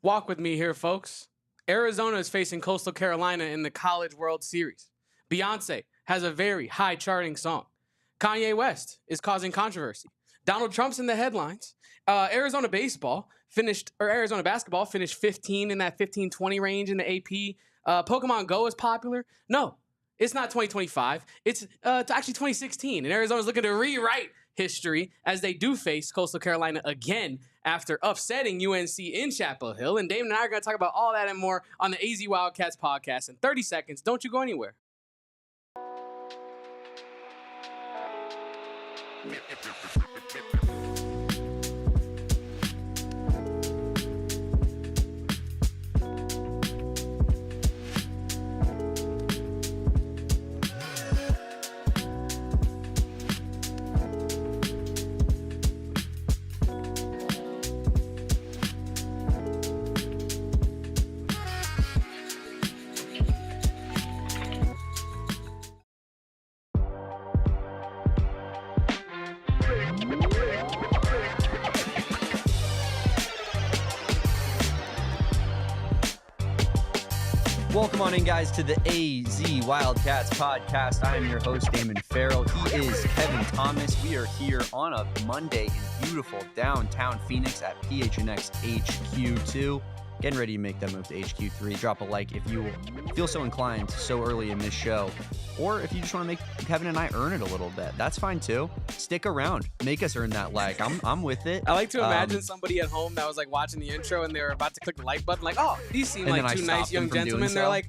Walk with me here, folks. Arizona is facing Coastal Carolina in the College World Series. Beyonce has a very high charting song. Kanye West is causing controversy. Donald Trump's in the headlines. Arizona basketball finished 15 in that 15-20 range in the AP. Pokemon Go is popular. No, it's not 2025. It's actually 2016. And Arizona's looking to rewrite history as they do face Coastal Carolina again after upsetting UNC in Chapel Hill. And Damon and I are going to talk about all that and more on the AZ Wildcats podcast in 30 seconds. Don't you go anywhere. Welcome on in, guys, to the AZ Wildcats podcast. I am your host, Damon Fairall. He is Kevin Thomas. We are here on a Monday in beautiful downtown Phoenix at PHNX HQ2. Getting ready to make that move to HQ3. Drop a like if you feel so inclined so early in this show. Or if you just want to make Kevin and I earn it a little bit, that's fine too. Stick around. Make us earn that like. I'm with it. I like to imagine somebody at home that was like watching the intro and they were about to click the like button. Like, oh, these seem like two nice young gentlemen. They're like,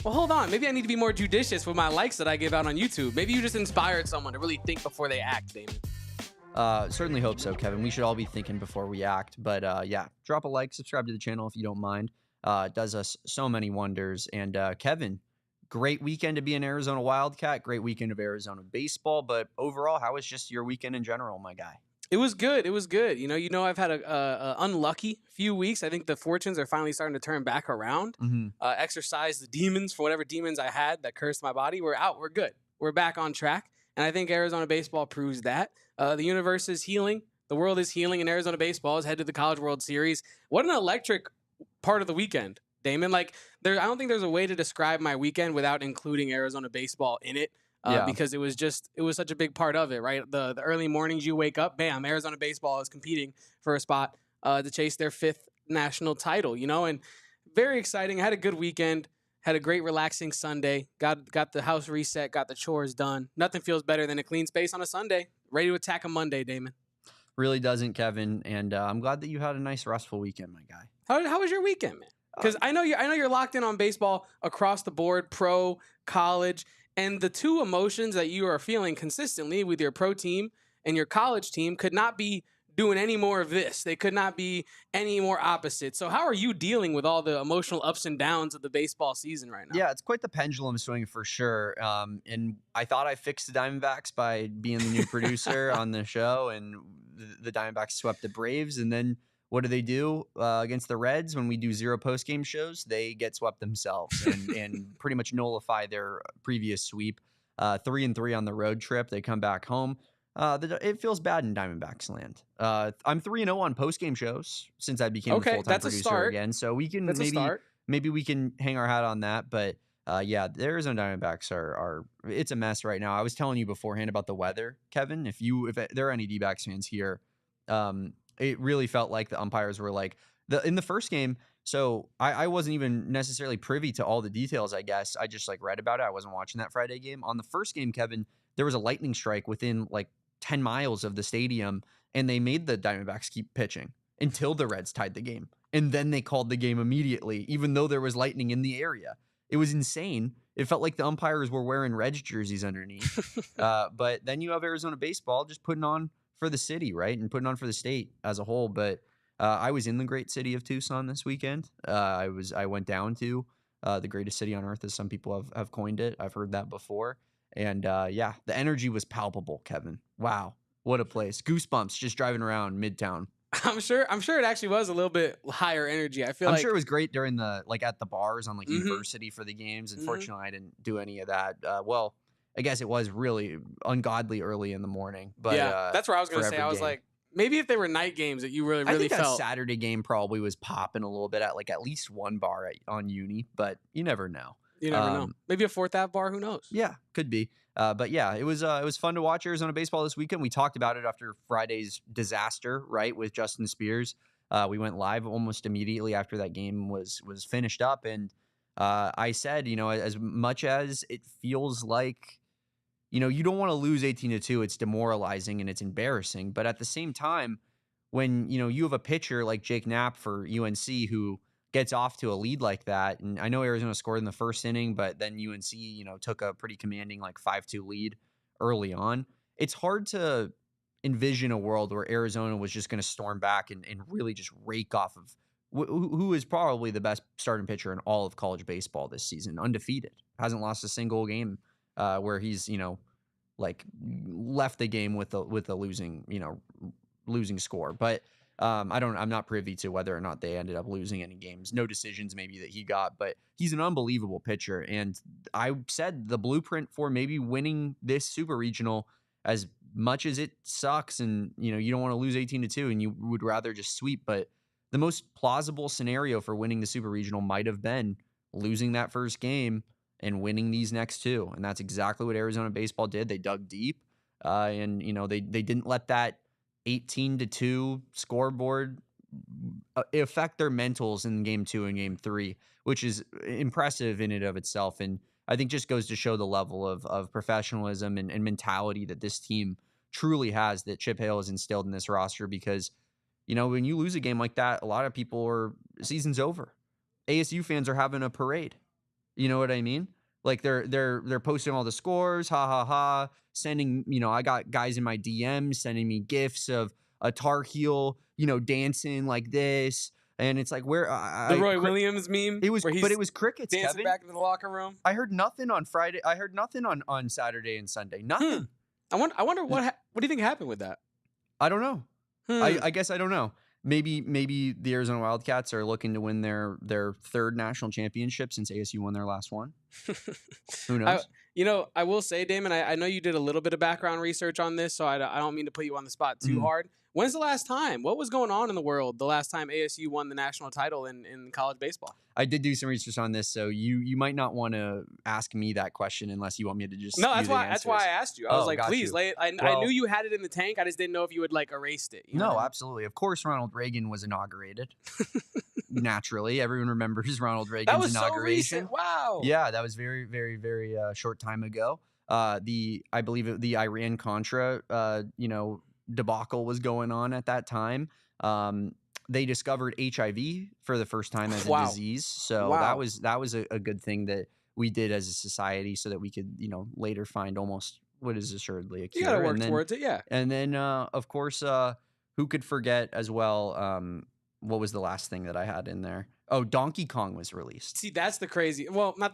well, hold on. Maybe I need to be more judicious with my likes that I give out on YouTube. Maybe you just inspired someone to really think before they act, Damon. Certainly hope so, Kevin. We should all be thinking before we act. But yeah, drop a like, subscribe to the channel if you don't mind. It does us so many wonders. And Kevin, great weekend to be an Arizona Wildcat. Great weekend of Arizona baseball. But overall, how was just your weekend in general, my guy? It was good. It was good. You know, I've had a unlucky few weeks. I think the fortunes are finally starting to turn back around. Exercise the demons for whatever demons I had that cursed my body. We're out. We're good. We're back on track. And I think Arizona baseball proves that. The universe is healing. The world is healing. And Arizona baseball is headed to the College World Series. What an electric part of the weekend, Damon. Like, I don't think there's a way to describe my weekend without including Arizona baseball in it. Because it was such a big part of it, right? The early mornings you wake up, bam, Arizona baseball is competing for a spot to chase their 5th national title, and very exciting. I had a good weekend, had a great relaxing Sunday, got the house reset, got the chores done. Nothing feels better than a clean space on a Sunday, ready to attack a Monday, Damon. Really doesn't, Kevin, and I'm glad that you had a nice restful weekend, my guy. How was your weekend, man? Because I know you're locked in on baseball across the board, pro, college. And the two emotions that you are feeling consistently with your pro team and your college team could not be doing any more of this. They could not be any more opposite. So how are you dealing with all the emotional ups and downs of the baseball season right now? Yeah, it's quite the pendulum swing for sure. And I thought I fixed the Diamondbacks by being the new producer on the show, and the Diamondbacks swept the Braves. And then what do against the Reds when we do 0 post-game shows? They get swept themselves and pretty much nullify their previous sweep. 3-3 on the road trip. They come back home. It feels bad in Diamondbacks land. I'm 3-0 on post-game shows since I became a full-time producer again. So we can maybe we can hang our hat on that. But yeah, the Arizona Diamondbacks are it's a mess right now. I was telling you beforehand about the weather, Kevin. If there are any D-backs fans here, it really felt like the umpires were like in the first game. So I wasn't even necessarily privy to all the details, I guess. I just read about it. I wasn't watching that Friday game. On the first game, Kevin, there was a lightning strike within 10 miles of the stadium, and they made the Diamondbacks keep pitching until the Reds tied the game. And then they called the game immediately, even though there was lightning in the area. It was insane. It felt like the umpires were wearing Reds jerseys underneath. But then you have Arizona baseball just putting on for the city, right? And putting on for the state as a whole. But I was in the great city of Tucson this weekend. I went down to the greatest city on earth, as some people have coined it. I've heard that before. And yeah, the energy was palpable, Kevin. Wow, what a place. Goosebumps just driving around Midtown. I'm sure it actually was a little bit higher energy. I'm sure it was great during the at the bars on University for the games. Unfortunately, I didn't do any of that. I guess it was really ungodly early in the morning. But yeah, that's where I was going to say. I was like, maybe if they were night games that you really I think that felt. Saturday game probably was popping a little bit at like at least one bar on Uni, but you never know. You never know. Maybe a Fourth Ave bar. Who knows? Yeah, could be. But yeah, it was fun to watch Arizona baseball this weekend. We talked about it after Friday's disaster, right, with Justin Spears. We went live almost immediately after that game was finished up, and I said, as much as it feels like, you don't want to lose 18-2, it's demoralizing and it's embarrassing. But at the same time, when you have a pitcher like Jake Knapp for UNC who gets off to a lead like that, and I know Arizona scored in the first inning, but then UNC, took a pretty commanding like 5-2 lead early on. It's hard to envision a world where Arizona was just going to storm back and really just rake off of who is probably the best starting pitcher in all of college baseball this season, undefeated, hasn't lost a single game where he's like left the game with a losing score. But I'm not privy to whether or not they ended up losing any games. No decisions maybe that he got, but he's an unbelievable pitcher. And I said the blueprint for maybe winning this super regional, as much as it sucks and you don't want to lose 18-2 and you would rather just sweep, but the most plausible scenario for winning the super regional might have been losing that first game and winning these next two. And that's exactly what Arizona baseball did. They dug deep and they didn't let that 18-2 scoreboard affect their mentals in game 2 and game 3, which is impressive in and of itself. And I think just goes to show the level of professionalism and mentality that this team truly has, that Chip Hale has instilled in this roster. Because, when you lose a game like that, a lot of people season's over. ASU fans are having a parade. You know what I mean? Like they're posting all the scores, ha ha ha, sending, I got guys in my DMs sending me gifs of a Tar Heel, dancing like this. And it's like, where the Roy Williams meme. It was, but it was crickets. Dancing Kevin. back in the locker room. I heard nothing on Friday. I heard nothing on Saturday and Sunday. Nothing. I wonder what do you think happened with that? I don't know. I guess I don't know. Maybe the Arizona Wildcats are looking to win their third national championship since ASU won their last one. Who knows? I will say, Damon, I know you did a little bit of background research on this, so I don't mean to put you on the spot too hard. When's the last time? What was going on in the world the last time ASU won the national title in college baseball? I did do some research on this, so you might not want to ask me that question unless you want me to just no. That's why I asked you. I was like, please lay it. I knew you had it in the tank. I just didn't know if you had like erased it. No, absolutely. Of course, Ronald Reagan was inaugurated. Naturally, everyone remembers Ronald Reagan's inauguration. So recent. Wow. Yeah, that was very, very, very short time ago. I believe the Iran Contra, debacle was going on at that time. They discovered HIV for the first time as a disease. So that was a good thing that we did as a society, so that we could, later find almost what is assuredly a cure. You gotta work towards it, yeah. And then, of course, who could forget as well, what was the last thing that I had in there? Oh, Donkey Kong was released. See, that's not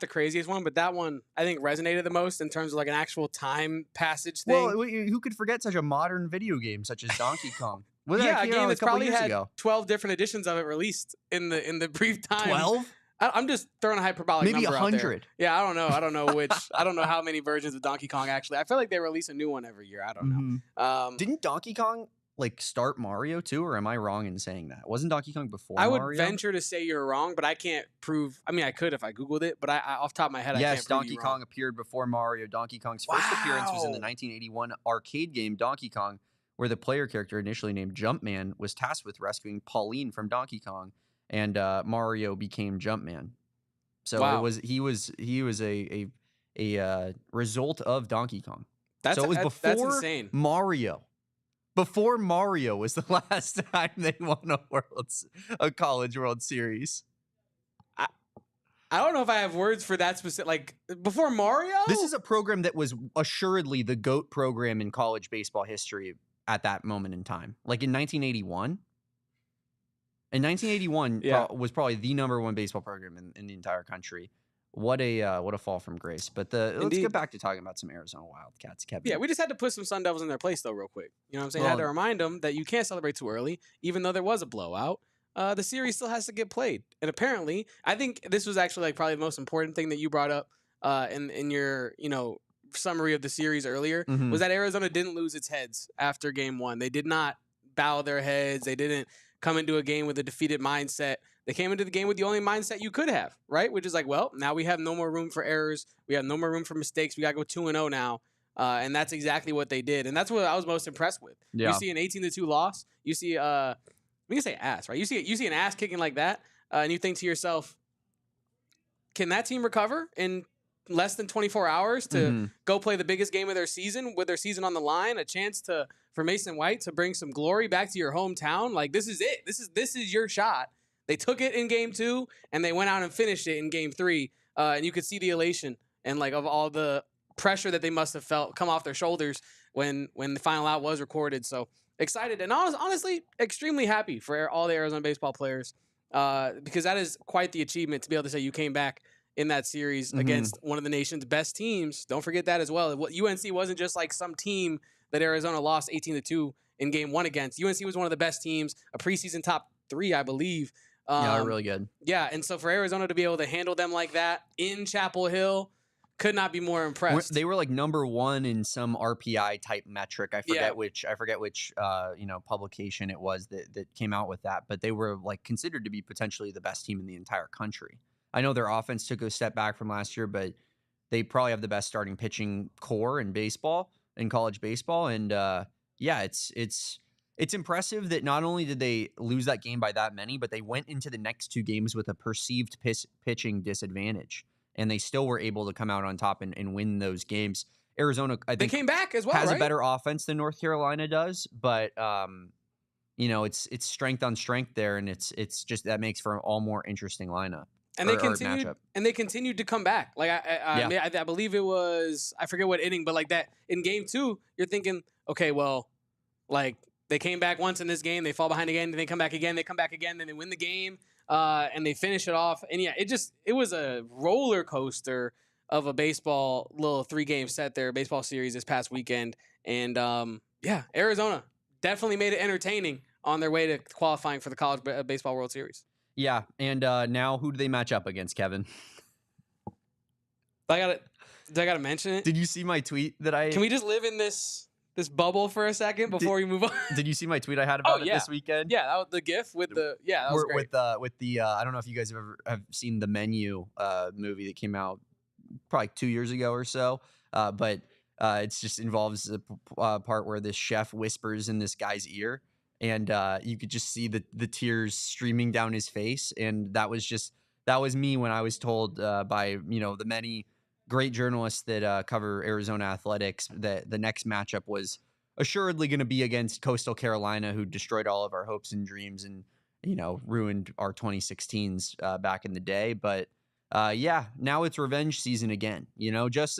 the craziest one, but that one I think resonated the most in terms of like an actual time passage thing. Well, who could forget such a modern video game such as Donkey Kong? A game that's probably had 12 different editions of it released in the brief time. 12? I'm just throwing a hyperbolic maybe number 100. out there. Yeah, I don't know. I don't know which. I don't know how many versions of Donkey Kong actually. I feel like they release a new one every year. I don't know. Didn't Donkey Kong start Mario too, or am I wrong in saying that? Wasn't Donkey Kong before Mario? I would venture to say you're wrong, but I can't prove. I mean, I could if I Googled it, but I off the top of my head, I can't prove Donkey Kong appeared before Mario. Donkey Kong's first appearance was in the 1981 arcade game Donkey Kong, where the player character, initially named Jumpman, was tasked with rescuing Pauline from Donkey Kong, and Mario became Jumpman. So he was a result of Donkey Kong. So it was before that's insane. Mario. Before Mario was the last time they won a college World Series. I don't know if I have words for that specific. Like before Mario, this is a program that was assuredly the GOAT program in college baseball history at that moment in time. Like in 1981. In 1981 was probably the number one baseball program in the entire country. What a fall from grace. But let's get back to talking about some Arizona Wildcats, Kevin. Yeah, we just had to put some Sun Devils in their place, though, real quick. You know what I'm saying? I had to remind them that you can't celebrate too early, even though there was a blowout. The series still has to get played. And apparently, I think this was actually like probably the most important thing that you brought up in your summary of the series earlier, was that Arizona didn't lose its heads after game one. They did not bow their heads. They didn't come into a game with a defeated mindset. They came into the game with the only mindset you could have, right? Which is like, well, now we have no more room for errors. We have no more room for mistakes. We got to go 2-0 now. And that's exactly what they did. And that's what I was most impressed with. Yeah. You see an 18-2 loss. You see, we can say ass, right? You see an ass kicking like that. And you think to yourself, can that team recover in less than 24 hours to go play the biggest game of their season with their season on the line? A chance for Mason White to bring some glory back to your hometown. Like, this is it. This is your shot. They took it in game 2 and they went out and finished it in game 3. And you could see the elation and like of all the pressure that they must have felt come off their shoulders when the final out was recorded. So excited and honestly extremely happy for all the Arizona baseball players because that is quite the achievement to be able to say you came back in that series against one of the nation's best teams. Don't forget that as well. UNC wasn't just like some team that Arizona lost 18-2 in game 1 against. UNC was one of the best teams, a preseason top 3, I believe. Yeah, really good. Yeah, and so for Arizona to be able to handle them like that in Chapel Hill, could not be more impressed. They were like number 1 in some RPI type metric. I forget which publication it was that came out with that, but they were like considered to be potentially the best team in the entire country. I know their offense took a step back from last year, but they probably have the best starting pitching core in baseball, in college baseball, and it's impressive that not only did they lose that game by that many, but they went into the next 2 games with a perceived pitching disadvantage, and they still were able to come out on top and win those games. Arizona, I think, they came back as well, has right? a better offense than North Carolina does, but it's strength on strength there, and it's just that makes for an all more interesting lineup. And they continued to come back. Like I believe it was, I forget what inning, but like that in game 2, you're thinking, okay, well, like they came back once in this game, they fall behind again, then they come back again, then they win the game, and they finish it off. And yeah, it was a roller coaster of a baseball little 3-game set there, baseball series this past weekend. And Arizona definitely made it entertaining on their way to qualifying for the College Baseball World Series. Yeah, and now who do they match up against, Kevin? Did I gotta mention it? Did you see my tweet that I? Can we just live in this bubble for a second before we move on? Did you see my tweet I had about it this weekend? Yeah, that was the GIF with the that was great. with the I don't know if you guys have seen the Menu movie that came out probably 2 years ago or so, but it just involves the part where this chef whispers in this guy's ear. And you could just see the tears streaming down his face. And that was me when I was told by, the many great journalists that cover Arizona athletics that the next matchup was assuredly going to be against Coastal Carolina, who destroyed all of our hopes and dreams and, ruined our 2016s back in the day. But now it's revenge season again, just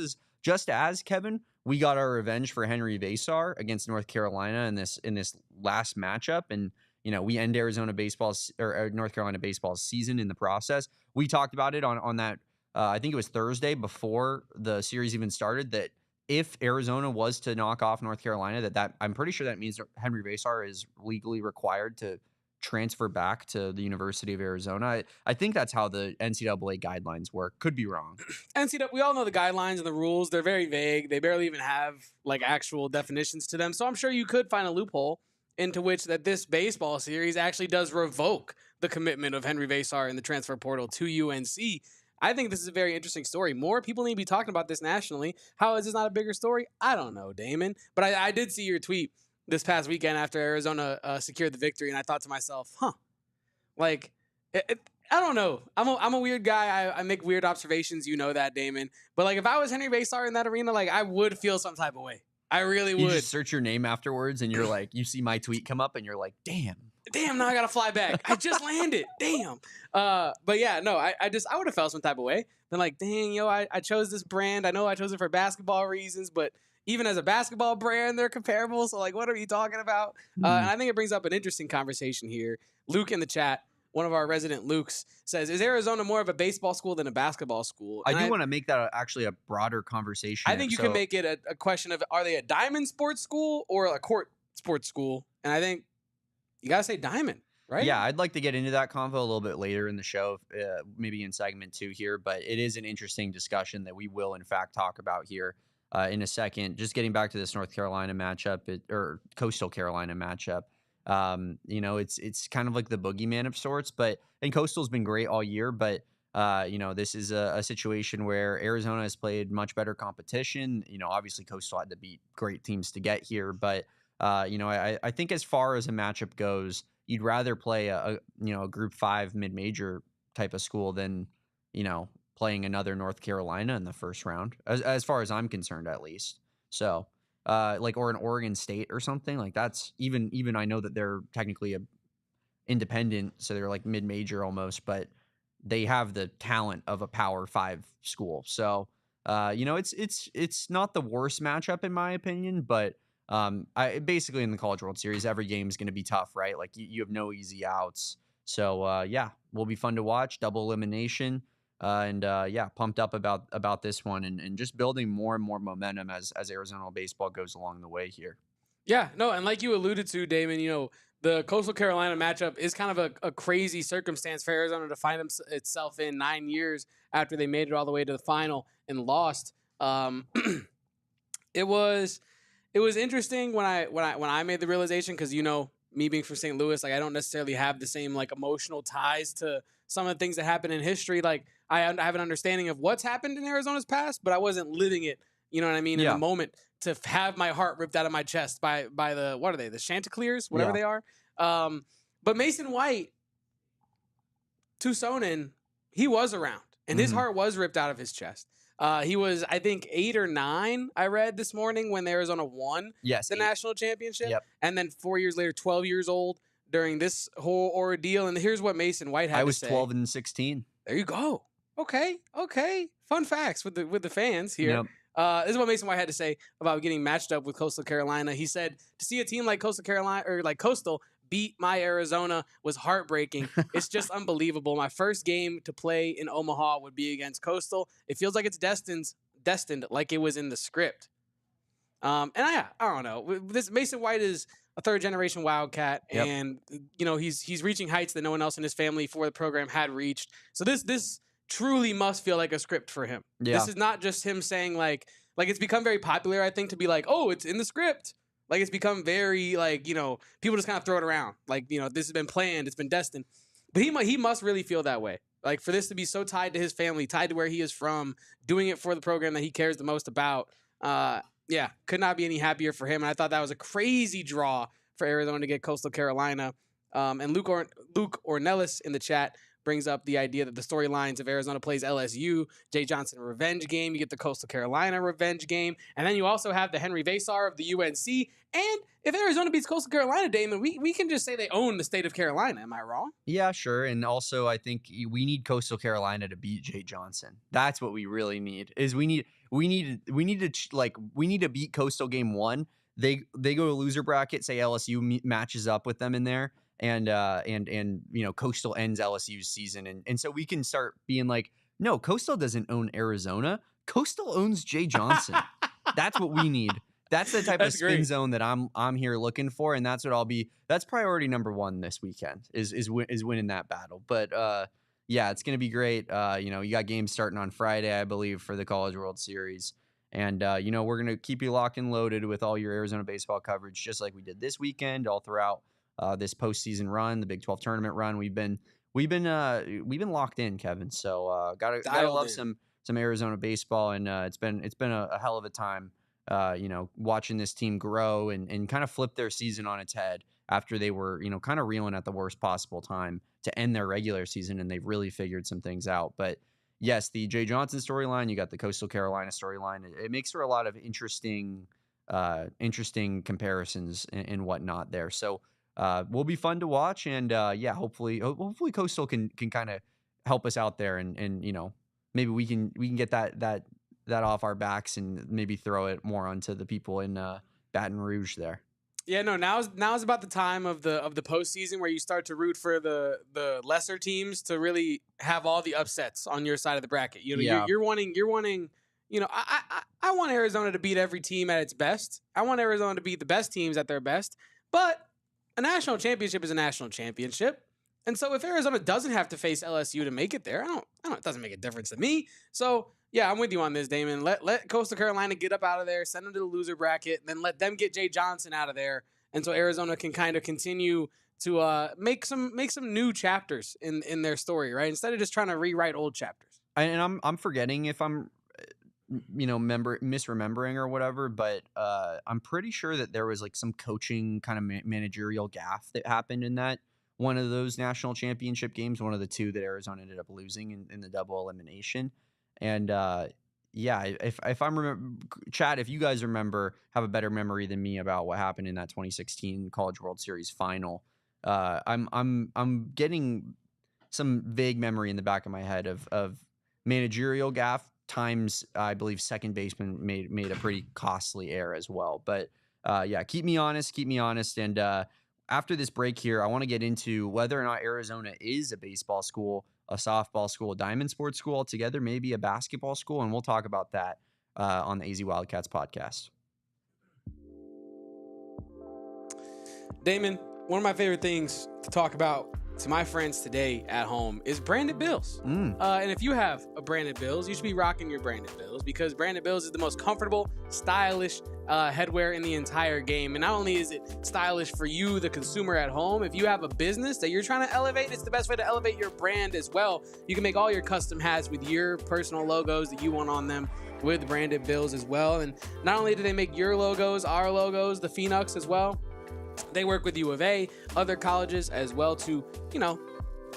as Kevin, we got our revenge for Henry Vasar against North Carolina in this last matchup, and we end North Carolina baseball's season in the process. We talked about it on that. I think it was Thursday before the series even started. That if Arizona was to knock off North Carolina, that I'm pretty sure that means Henry Vasar is legally required to transfer back to the University of Arizona. I think that's how the NCAA guidelines work. Could be wrong. NCAA, we all know the guidelines and the rules. They're very vague. They barely even have like actual definitions to them. So I'm sure you could find a loophole into which that this baseball series actually does revoke the commitment of Henry Vasar in the transfer portal to UNC. I think this is a very interesting story. More people need to be talking about this nationally. How is this not a bigger story? I don't know, Damon. But I did see your tweet this past weekend after Arizona secured the victory, and I thought to myself, I don't know. I'm a weird guy. I make weird observations. You know that, Damon. But like, if I was Henry Vasar in that arena, like I would feel some type of way. I really would. You just search your name afterwards, and you're like, you see my tweet come up, and you're like, damn, now I gotta fly back. I just landed. Damn. But yeah, no, I would have felt some type of way. Been like, dang, I chose this brand. I know I chose it for basketball reasons, but even as a basketball brand, they're comparable. So, like, what are you talking about? And I think it brings up an interesting conversation here. Luke in the chat, one of our resident Lukes, says, is Arizona more of a baseball school than a basketball school? And I do want to make that actually a broader conversation. I think you can make it a question of, are they a diamond sports school or a court sports school? And I think you got to say diamond, right? Yeah, I'd like to get into that convo a little bit later in the show, maybe in segment 2 here. But it is an interesting discussion that we will, in fact, talk about here. In a second. Just getting back to this North Carolina matchup or Coastal Carolina matchup. You know, it's kind of like the boogeyman of sorts. But and Coastal's been great all year, but you know, this is a situation where Arizona has played much better competition. You know, obviously Coastal had to beat great teams to get here, but you know, I think as far as a matchup goes, you'd rather play a you know, a Group 5 mid-major type of school than, you know, playing another North Carolina in the first round, as far as I'm concerned, at least. So, like, or an Oregon State or something like that's even I know that they're technically a independent, so they're like mid-major almost, but they have the talent of a Power 5 school. So, you know, it's not the worst matchup in my opinion, but I basically in the College World Series, every game is going to be tough, right? Like you have no easy outs. So, yeah, will be fun to watch. Double elimination. And yeah, pumped up about this one and just building more and more momentum as Arizona baseball goes along the way here. Yeah, no, and like you alluded to, Damon, you know, the Coastal Carolina matchup is kind of a crazy circumstance for Arizona to find itself in 9 years after they made it all the way to the final and lost. It was interesting when I made the realization, because, you know, me being from St. Louis, like I don't necessarily have the same like emotional ties to some of the things that happen in history. Like I have an understanding of what's happened in Arizona's past, but I wasn't living it. You know what I mean? In the Yeah. moment, to have my heart ripped out of my chest by the, what are they, the Chanticleers, whatever Yeah. they are. But Mason White, Tucsonan, he was around, and his heart was ripped out of his chest. He was, I think, 8 or 9, I read this morning, when Arizona won Yes, the 8. national championship. Yep. And then 4 years later, 12 years old during this whole ordeal. And here's what Mason White had I to was say. 12 and 16. There you go. Okay. Fun facts with the fans here. Yep. This is what Mason White had to say about getting matched up with Coastal Carolina. He said, to see a team like Coastal Carolina, or like Coastal, beat my Arizona was heartbreaking. It's just unbelievable. My first game to play in Omaha would be against Coastal. It feels like it's destined, like it was in the script. And I don't know. This Mason White is a third generation Wildcat, Yep. and you know he's reaching heights that no one else in his family for the program had reached. So this truly must feel like a script for him. Yeah. This is not just him saying like it's become very popular, I think, to be like, oh, it's in the script. Like it's become very like, you know, people just kind of throw it around. Like, you know, this has been planned, it's been destined. But he must really feel that way. Like for this to be so tied to his family, tied to where he is from, doing it for the program that he cares the most about. Yeah, could not be any happier for him. And I thought that was a crazy draw for Arizona to get Coastal Carolina. And Luke Ornelis in the chat brings up the idea that the storylines of Arizona plays LSU, Jay Johnson revenge game, you get the Coastal Carolina revenge game, and then you also have the Henry Vasar of the UNC. And if Arizona beats Coastal Carolina, Damon, we can just say they own the state of Carolina. Am I wrong? Yeah, sure. And also, I think we need Coastal Carolina to beat Jay Johnson. That's what we really need. Is we need to beat Coastal game 1. They go to loser bracket. Say LSU matches up with them in there, and you know, Coastal ends LSU's season, and so we can start being like, no, Coastal doesn't own Arizona. Coastal owns Jay Johnson. That's what we need. That's the type of spin zone that I'm here looking for, and that's what I'll be. That's priority number 1 this weekend is winning that battle. But yeah, it's gonna be great. You know, you got games starting on Friday, I believe, for the College World Series, and you know, we're gonna keep you locked and loaded with all your Arizona baseball coverage, just like we did this weekend, all throughout this postseason run, the Big 12 tournament run. We've been locked in, Kevin. So gotta love some Arizona baseball, and it's been a hell of a time. You know, watching this team grow and kind of flip their season on its head after they were, you know, kind of reeling at the worst possible time to end their regular season, and they've really figured some things out. But yes, the Jay Johnson storyline, you got the Coastal Carolina storyline. It makes for a lot of interesting comparisons and whatnot there. So will be fun to watch, and yeah, hopefully Coastal can kind of help us out there, and you know, maybe we can get that off our backs and maybe throw it more onto the people in Baton Rouge there. Yeah, no, now's about the time of the postseason where you start to root for the lesser teams to really have all the upsets on your side of the bracket. You know, Yeah. you're wanting, you know, I want Arizona to beat every team at its best. I want Arizona to beat the best teams at their best. But a national championship is a national championship. And so if Arizona doesn't have to face LSU to make it there, it doesn't make a difference to me. So yeah, I'm with you on this, Damon. Let Coastal Carolina get up out of there, send them to the loser bracket, then let them get Jay Johnson out of there, and so Arizona can kind of continue to make some new chapters in their story, right? Instead of just trying to rewrite old chapters. And I'm forgetting if I'm misremembering or whatever, but I'm pretty sure that there was like some coaching kind of managerial gaffe that happened in that one of those national championship games, one of the two that Arizona ended up losing in the double elimination. And yeah, if I'm Chad, if you guys have a better memory than me about what happened in that 2016 College World Series final, I'm getting some vague memory in the back of my head of managerial gaffe times, I believe second baseman made a pretty costly error as well. But yeah, keep me honest. And after this break here, I want to get into whether or not Arizona is a baseball school, a softball school, a diamond sports school altogether, maybe a basketball school. And we'll talk about that on the AZ Wildcats podcast. Damon, one of my favorite things to talk about to my friends today at home is branded bills. And if you have a branded bills, you should be rocking your branded bills, because branded bills is the most comfortable, stylish headwear in the entire game. And not only is it stylish for you, the consumer at home, if you have a business that you're trying to elevate, it's the best way to elevate your brand as well. You can make all your custom hats with your personal logos that you want on them with branded bills as well. And not only do they make your logos, our logos, the Phoenix as well, they work with U of A, other colleges as well to,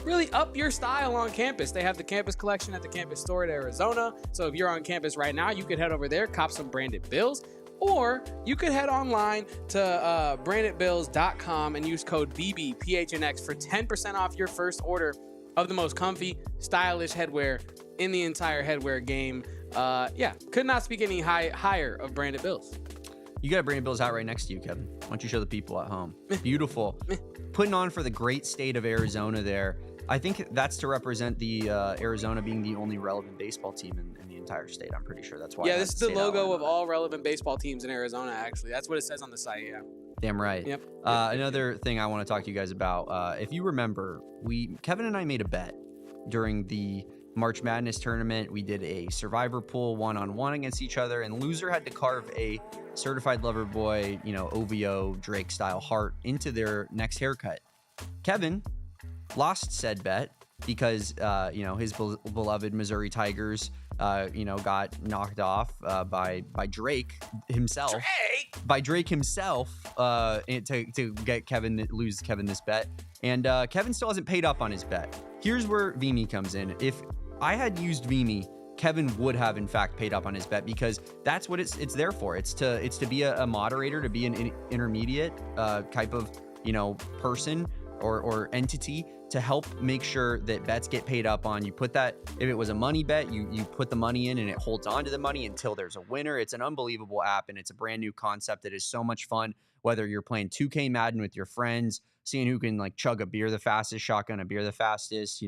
really up your style on campus. They have the campus collection at the campus store at Arizona. So if you're on campus right now, you could head over there, cop some branded bills, or you could head online to brandedbills.com and use code BBPHNX for 10% off your first order of the most comfy, stylish headwear in the entire headwear game. Yeah, could not speak any higher of branded bills. You got branded bills out right next to you, Kevin. Why don't you show the people at home? Beautiful. Putting on for the great state of Arizona there. I think that's to represent the Arizona being the only relevant baseball team in the entire state. I'm pretty sure that's why. Yeah, this is the logo of all relevant baseball teams in Arizona, actually. That's what it says on the site, yeah. Damn right. Yep. Another thing I want to talk to you guys about, if you remember, Kevin and I made a bet during the March Madness tournament. We did a survivor pool 1-on-1 against each other, and loser had to carve a certified lover boy, OVO Drake style heart into their next haircut. Kevin lost said bet because his beloved Missouri Tigers got knocked off by Drake himself. By Drake himself to lose Kevin this bet. And Kevin still hasn't paid up on his bet. Here's where Vimy comes in. If I had used Vimy, Kevin would have in fact paid up on his bet, because that's what it's there for. It's to be a moderator, to be an intermediate type of person or entity to help make sure that bets get paid up on. You put that, if it was a money bet, you put the money in and it holds on to the money until there's a winner. It's an unbelievable app, and it's a brand new concept that is so much fun. Whether you're playing 2K Madden with your friends, seeing who can chug a beer the fastest, shotgun a beer the fastest,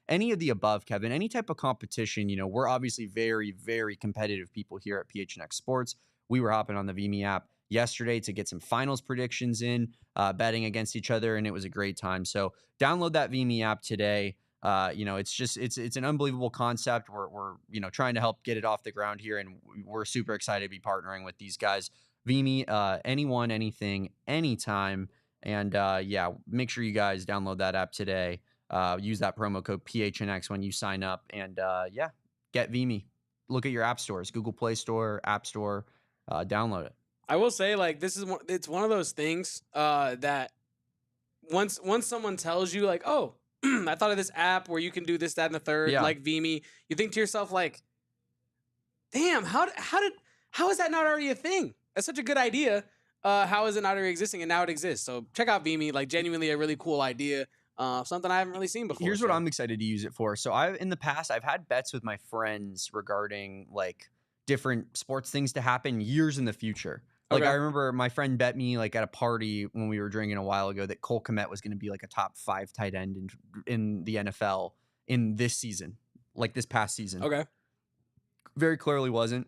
any of the above, Kevin, any type of competition, we're obviously very, very competitive people here at PHNX Sports. We were hopping on the Vimy app yesterday to get some finals predictions in, betting against each other, and it was a great time. So download that Vimy app today. It's an unbelievable concept. We're trying to help get it off the ground here, and we're super excited to be partnering with these guys. Vimy, anyone, anything, anytime. And make sure you guys download that app today. Use that promo code PHNX when you sign up, and get Vimy. Look at your app stores, Google Play Store, App Store, download it. I will say, it's one of those things that once someone tells you oh, I thought of this app where you can do this, that, and the third, like Vimy, you think to yourself damn, how is that not already a thing? That's such a good idea. How is it not already existing? And now it exists. So check out Vimy, genuinely a really cool idea. Something I haven't really seen before. Here's what I'm excited to use it for. So in the past, I've had bets with my friends regarding different sports things to happen years in the future. I remember my friend bet me at a party when we were drinking a while ago that Cole Kmet was going to be a top 5 tight end in the NFL in this season, this past season. Okay. Very clearly wasn't.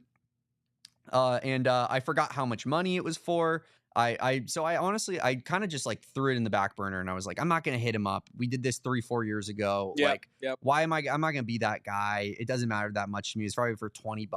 And I forgot how much money it was for. I honestly kind of just threw it in the back burner, and I was I'm not going to hit him up. We did this 3-4 years ago. Yep. Why I'm not going to be that guy. It doesn't matter that much to me. It's probably for $20,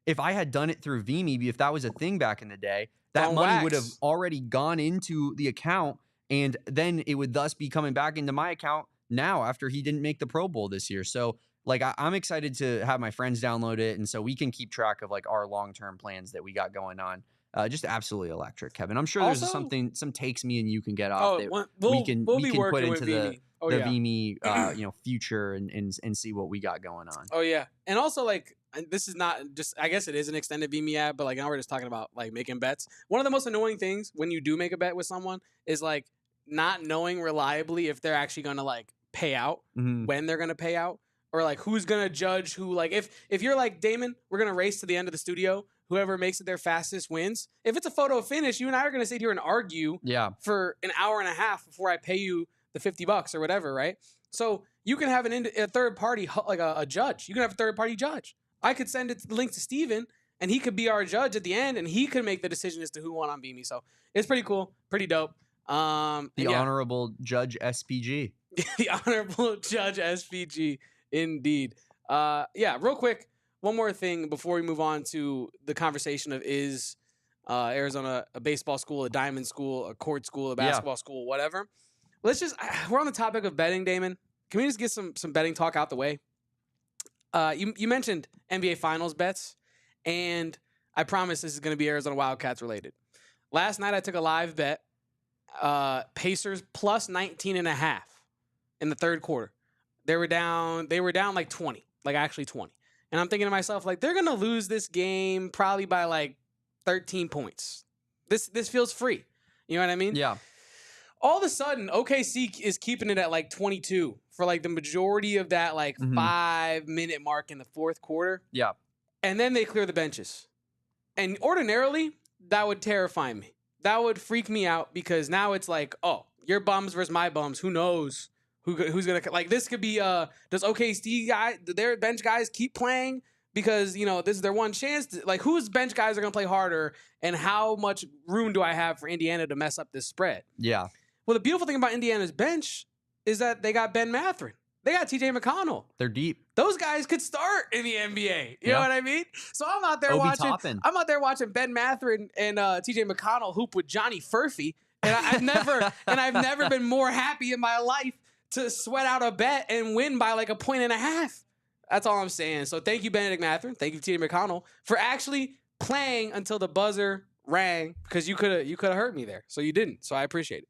if I had done it through VMe, if that was a thing back in the day, that on money would have wax. already gone into the account, and then it would thus be coming back into my account now after he didn't make the Pro Bowl this year. So like I'm excited to have my friends download it, and so we can keep track of like our long-term plans that we got going on. Just absolutely electric, Kevin. I'm sure there's Also, some takes me and you can get off oh, that we'll we be can put working with into Vimy. Oh the yeah. VMe future and see what we got going on. Oh yeah, and also like this is not just. I guess it is an extended Vimy ad, but like now we're just talking about like making bets. One of the most annoying things when you do make a bet with someone is like not knowing reliably if they're actually gonna like pay out, when they're gonna pay out, or like who's gonna judge who. Like if you're like Damon, we're gonna race to the end of the studio. Whoever makes it their fastest wins. If it's a photo finish, you and I are gonna sit here and argue for an hour and a half before I pay you the $50 or whatever, right? So you can have a third party, like a judge. You can have a third party judge. I could send the link to Steven, and he could be our judge at the end, and he could make the decision as to who won on Beamy. So it's pretty cool, pretty dope. The Honorable Judge SPG. The Honorable Judge SPG, indeed. Real quick, one more thing before we move on to the conversation of is Arizona a baseball school, a diamond school, a court school, a basketball school, whatever. We're on the topic of betting, Damon. Can we just get some betting talk out the way? You mentioned NBA Finals bets, and I promise this is going to be Arizona Wildcats related. Last night I took a live bet, Pacers plus 19.5 in the third quarter. They were down like 20, like actually 20. And I'm thinking to myself, like, they're going to lose this game probably by like 13 points. This feels free. You know what I mean? Yeah. All of a sudden, OKC is keeping it at like 22 for like the majority of that like 5-minute mark in the fourth quarter. Yeah. And then they clear the benches. And ordinarily, that would terrify me. That would freak me out because now it's like, oh, your bums versus my bums. Who knows who's going to, like, this could be, does OKC their bench guys keep playing? Because, you know, this is their one chance. Like, whose bench guys are going to play harder? And how much room do I have for Indiana to mess up this spread? Yeah. Well, the beautiful thing about Indiana's bench is that they got Ben Mathurin. They got TJ McConnell. They're deep. Those guys could start in the NBA. You know what I mean? So I'm out there watching Ben Mathurin and TJ McConnell hoop with Johnny Furphy. And I've never been more happy in my life to sweat out a bet and win by like 1.5 points. That's all I'm saying. So thank you, Benedict Mathurin. Thank you, TJ McConnell, for actually playing until the buzzer rang, because you could have hurt me there. So you didn't. So I appreciate it.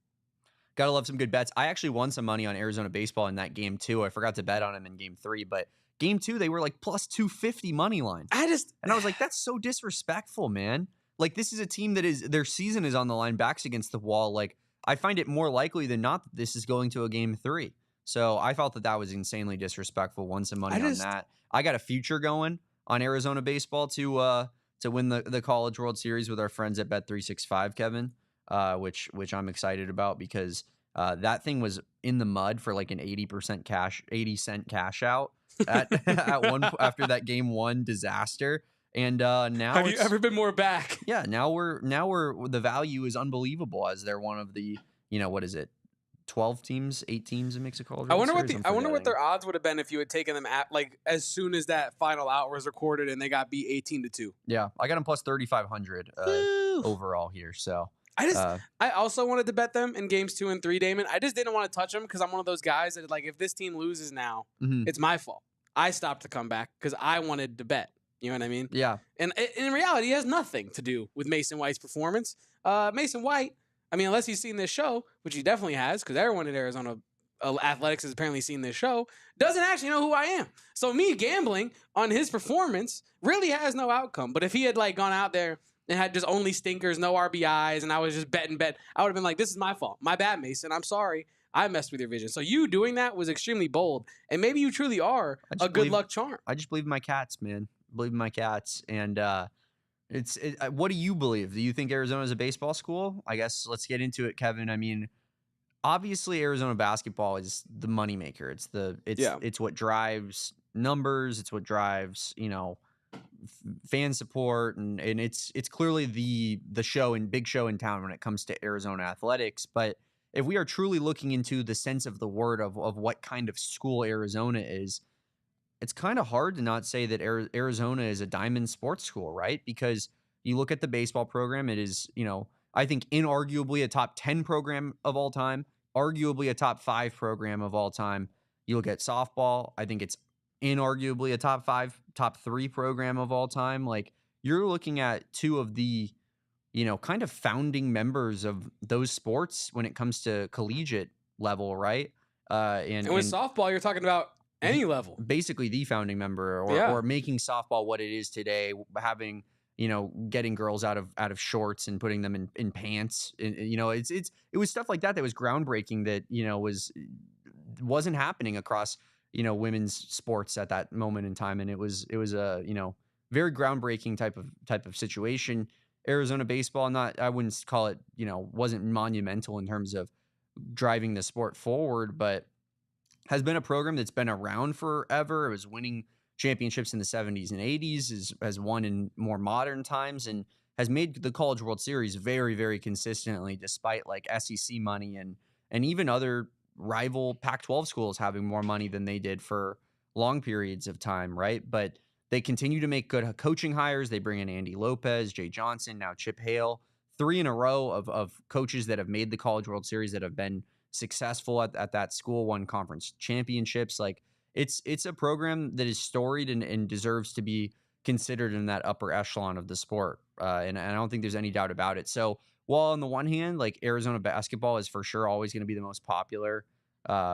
Gotta love some good bets. I actually won some money on Arizona baseball in that game too. I forgot to bet on them in game 3, but game 2 they were like plus 250 money line. And I was like, that's so disrespectful, man. Like, this is a team that is, their season is on the line, backs against the wall. Like, I find it more likely than not that this is going to a game 3. So I felt that was insanely disrespectful. Won some money on that. I got a future going on Arizona baseball to win the College World Series with our friends at Bet365, Kevin. Which I'm excited about because that thing was in the mud for like an 80 cent cash out at one after that game 1 disaster. And now have you ever been more back? Yeah, now we're the value is unbelievable as they're one of the, what is it? 12 teams, 8 teams in Mixed College. I wonder what their odds would have been if you had taken them at like as soon as that final out was recorded and they got beat 18-2. Yeah, I got them plus 3,500 overall here. So I also wanted to bet them in games 2 and 3, Damon. I just didn't want to touch them because I'm one of those guys that, like, if this team loses now, it's my fault. I stopped the comeback because I wanted to bet. You know what I mean? Yeah. And in reality, it has nothing to do with Mason White's performance. Mason White, I mean, unless he's seen this show, which he definitely has, because everyone at Arizona Athletics has apparently seen this show, doesn't actually know who I am. So me gambling on his performance really has no outcome. But if he had, like, gone out there and had just only stinkers, no RBIs, and I was just betting, I would have been like, this is my fault. My bad, Mason. I'm sorry. I messed with your vision. So you doing that was extremely bold. And maybe you truly are a good luck charm. I just believe in my cats, man. Believe in my cats. And what do you believe? Do you think Arizona is a baseball school? I guess let's get into it, Kevin. I mean, obviously Arizona basketball is the moneymaker. It's what drives numbers. It's what drives, fan support, and it's clearly the show and big show in town when it comes to Arizona athletics. But if we are truly looking into the sense of the word of what kind of school Arizona is, it's kind of hard to not say that Arizona is a diamond sports school, right? Because you look at the baseball program, it is, I think inarguably a top 10 program of all time, arguably a top 5 program of all time. You look at softball, I think it's inarguably a top 5, top 3 program of all time. Like, you're looking at two of the, kind of founding members of those sports when it comes to collegiate level, right? And with softball, you're talking about any level. Basically the founding member or making softball what it is today, having, getting girls out of shorts and putting them in pants. And, it was stuff like that was groundbreaking that, wasn't happening across, women's sports at that moment in time. And it was a, very groundbreaking type of situation. Arizona baseball, I wouldn't call it, wasn't monumental in terms of driving the sport forward, but has been a program that's been around forever. It was winning championships in the 70s and 80s, has won in more modern times, and has made the College World Series very, very consistently, despite like SEC money and even other rival Pac-12 schools having more money than they did for long periods of time, right? But they continue to make good coaching hires. They bring in Andy Lopez, Jay Johnson, now Chip Hale, 3 in a row of coaches that have made the College World Series that have been successful at that school, won conference championships. Like, it's a program that is storied and deserves to be considered in that upper echelon of the sport. And I don't think there's any doubt about it. So while on the one hand, like, Arizona basketball is for sure always going to be the most popular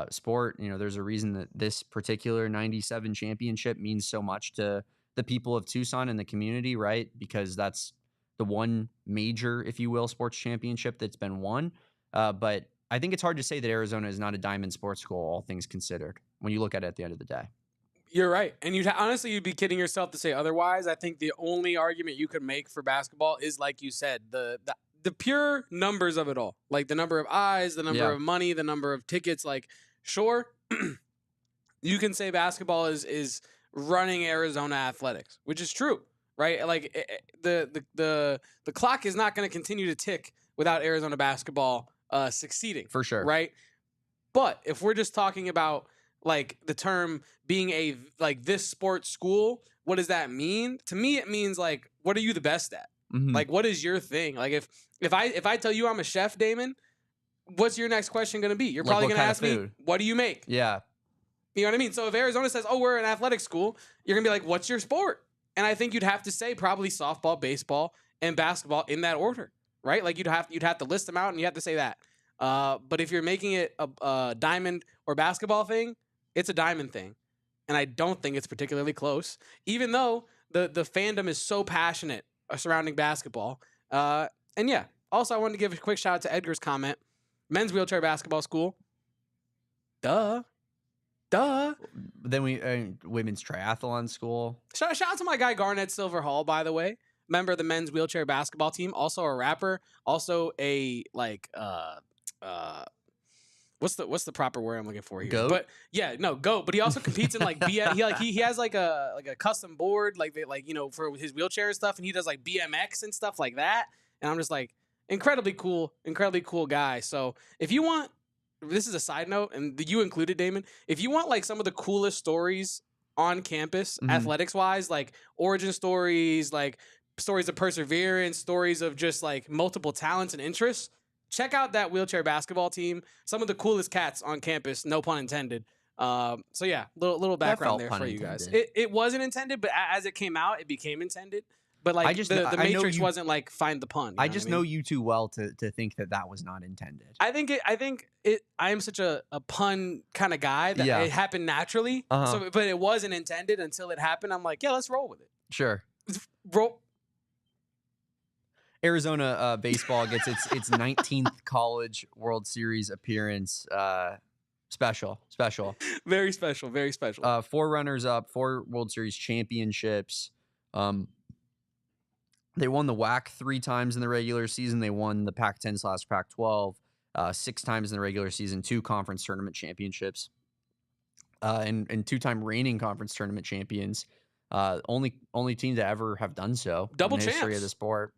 sport, there's a reason that this particular 97 championship means so much to the people of Tucson and the community, right? Because that's the one major, if you will, sports championship that's been won. But I think it's hard to say that Arizona is not a diamond sports school, all things considered, when you look at it at the end of the day. You're right. And you'd be kidding yourself to say otherwise. I think the only argument you could make for basketball is, like you said, the pure numbers of it all. Like the number of eyes, the number of money, the number of tickets. Like, sure, you can say basketball is running Arizona athletics, which is true, right? Like, the clock is not going to continue to tick without Arizona basketball succeeding. For sure. Right? But if we're just talking about, like, the term being this sports school, what does that mean? To me, it means, like, what are you the best at? Mm-hmm. Like, what is your thing? Like, if I tell you I'm a chef, Damon, what's your next question going to be? You're probably going to ask me, what do you make? Yeah. You know what I mean? So if Arizona says, oh, we're an athletic school, you're going to be like, what's your sport? And I think you'd have to say probably softball, baseball, and basketball in that order, right? Like, you'd have to list them out, and you have to say that. But if you're making it a diamond or basketball thing, it's a diamond thing. And I don't think it's particularly close, even though the fandom is so passionate surrounding basketball. And yeah, also I wanted to give a quick shout out to Edgar's comment. Men's wheelchair basketball school. Duh. Then women's triathlon school. Shout out to my guy Garnett Silver Hall, by the way. Member of the men's wheelchair basketball team. Also a rapper. Also a what's the proper word I'm looking for here? Goat? But yeah, no, goat. But he also competes in like he has like a custom board for his wheelchair and stuff, and he does like BMX and stuff like that. And I'm just like, incredibly cool guy. So if you want, this is a side note, and you included, Damon, if you want like some of the coolest stories on campus, athletics wise, like origin stories, like stories of perseverance, stories of just like multiple talents and interests, check out that wheelchair basketball team. Some of the coolest cats on campus, no pun intended. So yeah, little background there for you guys. It wasn't intended, but as it came out, it became intended. But like the Matrix wasn't like find the pun. I just know you too well to think that was not intended. I think I am such a pun kind of guy that it happened naturally. So, but it wasn't intended until it happened. I'm like, yeah, let's roll with it. Sure. Roll. Arizona baseball gets its 19th College World Series appearance. Special. Very special. 4 runners up, 4 World Series championships. They won the WAC 3 times in the regular season. They won the Pac-10/Pac-12 6 times in the regular season, 2 conference tournament championships, and 2-time reigning conference tournament champions. Only team to ever have done so. Double in the history of the sport.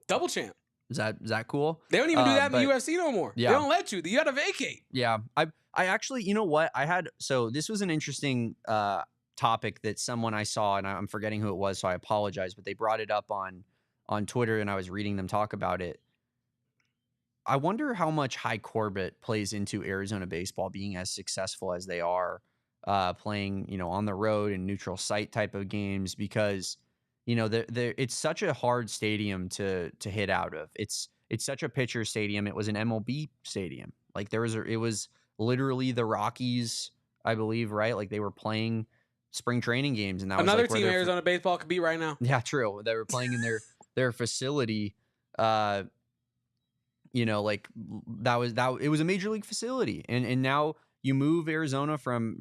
Double champ. Is that cool? They don't even do that in the UFC no more. Yeah. They don't let you. You got to vacate. Yeah. I actually, you know what? This was an interesting topic that someone I saw, and I'm forgetting who it was, so I apologize, but they brought it up on Twitter, and I was reading them talk about it. I wonder how much High Corbett plays into Arizona baseball being as successful as they are, playing, on the road and neutral site type of games, because, it's such a hard stadium to hit out of. It's such a pitcher stadium. It was an MLB stadium. Like it was literally the Rockies, I believe, right? Like they were playing spring training games, and that was Another like where team Arizona baseball could be right now. yeah, true. They were playing in their facility. Like it was a major league facility, and now you move Arizona from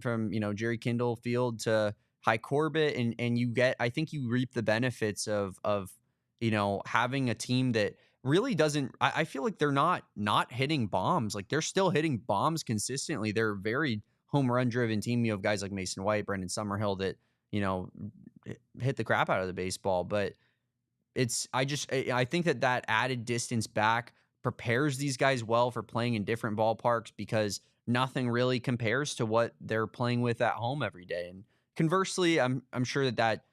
Jerry Kindle Field to High Corbett, and I think you reap the benefits of having a team that really doesn't. I feel like they're not hitting bombs. Like they're still hitting bombs consistently. They're a very home run driven team. You have guys like Mason White, Brendan Summerhill that hit the crap out of the baseball, but I think that added distance back prepares these guys well for playing in different ballparks, because nothing really compares to what they're playing with at home every day. And conversely, I'm sure that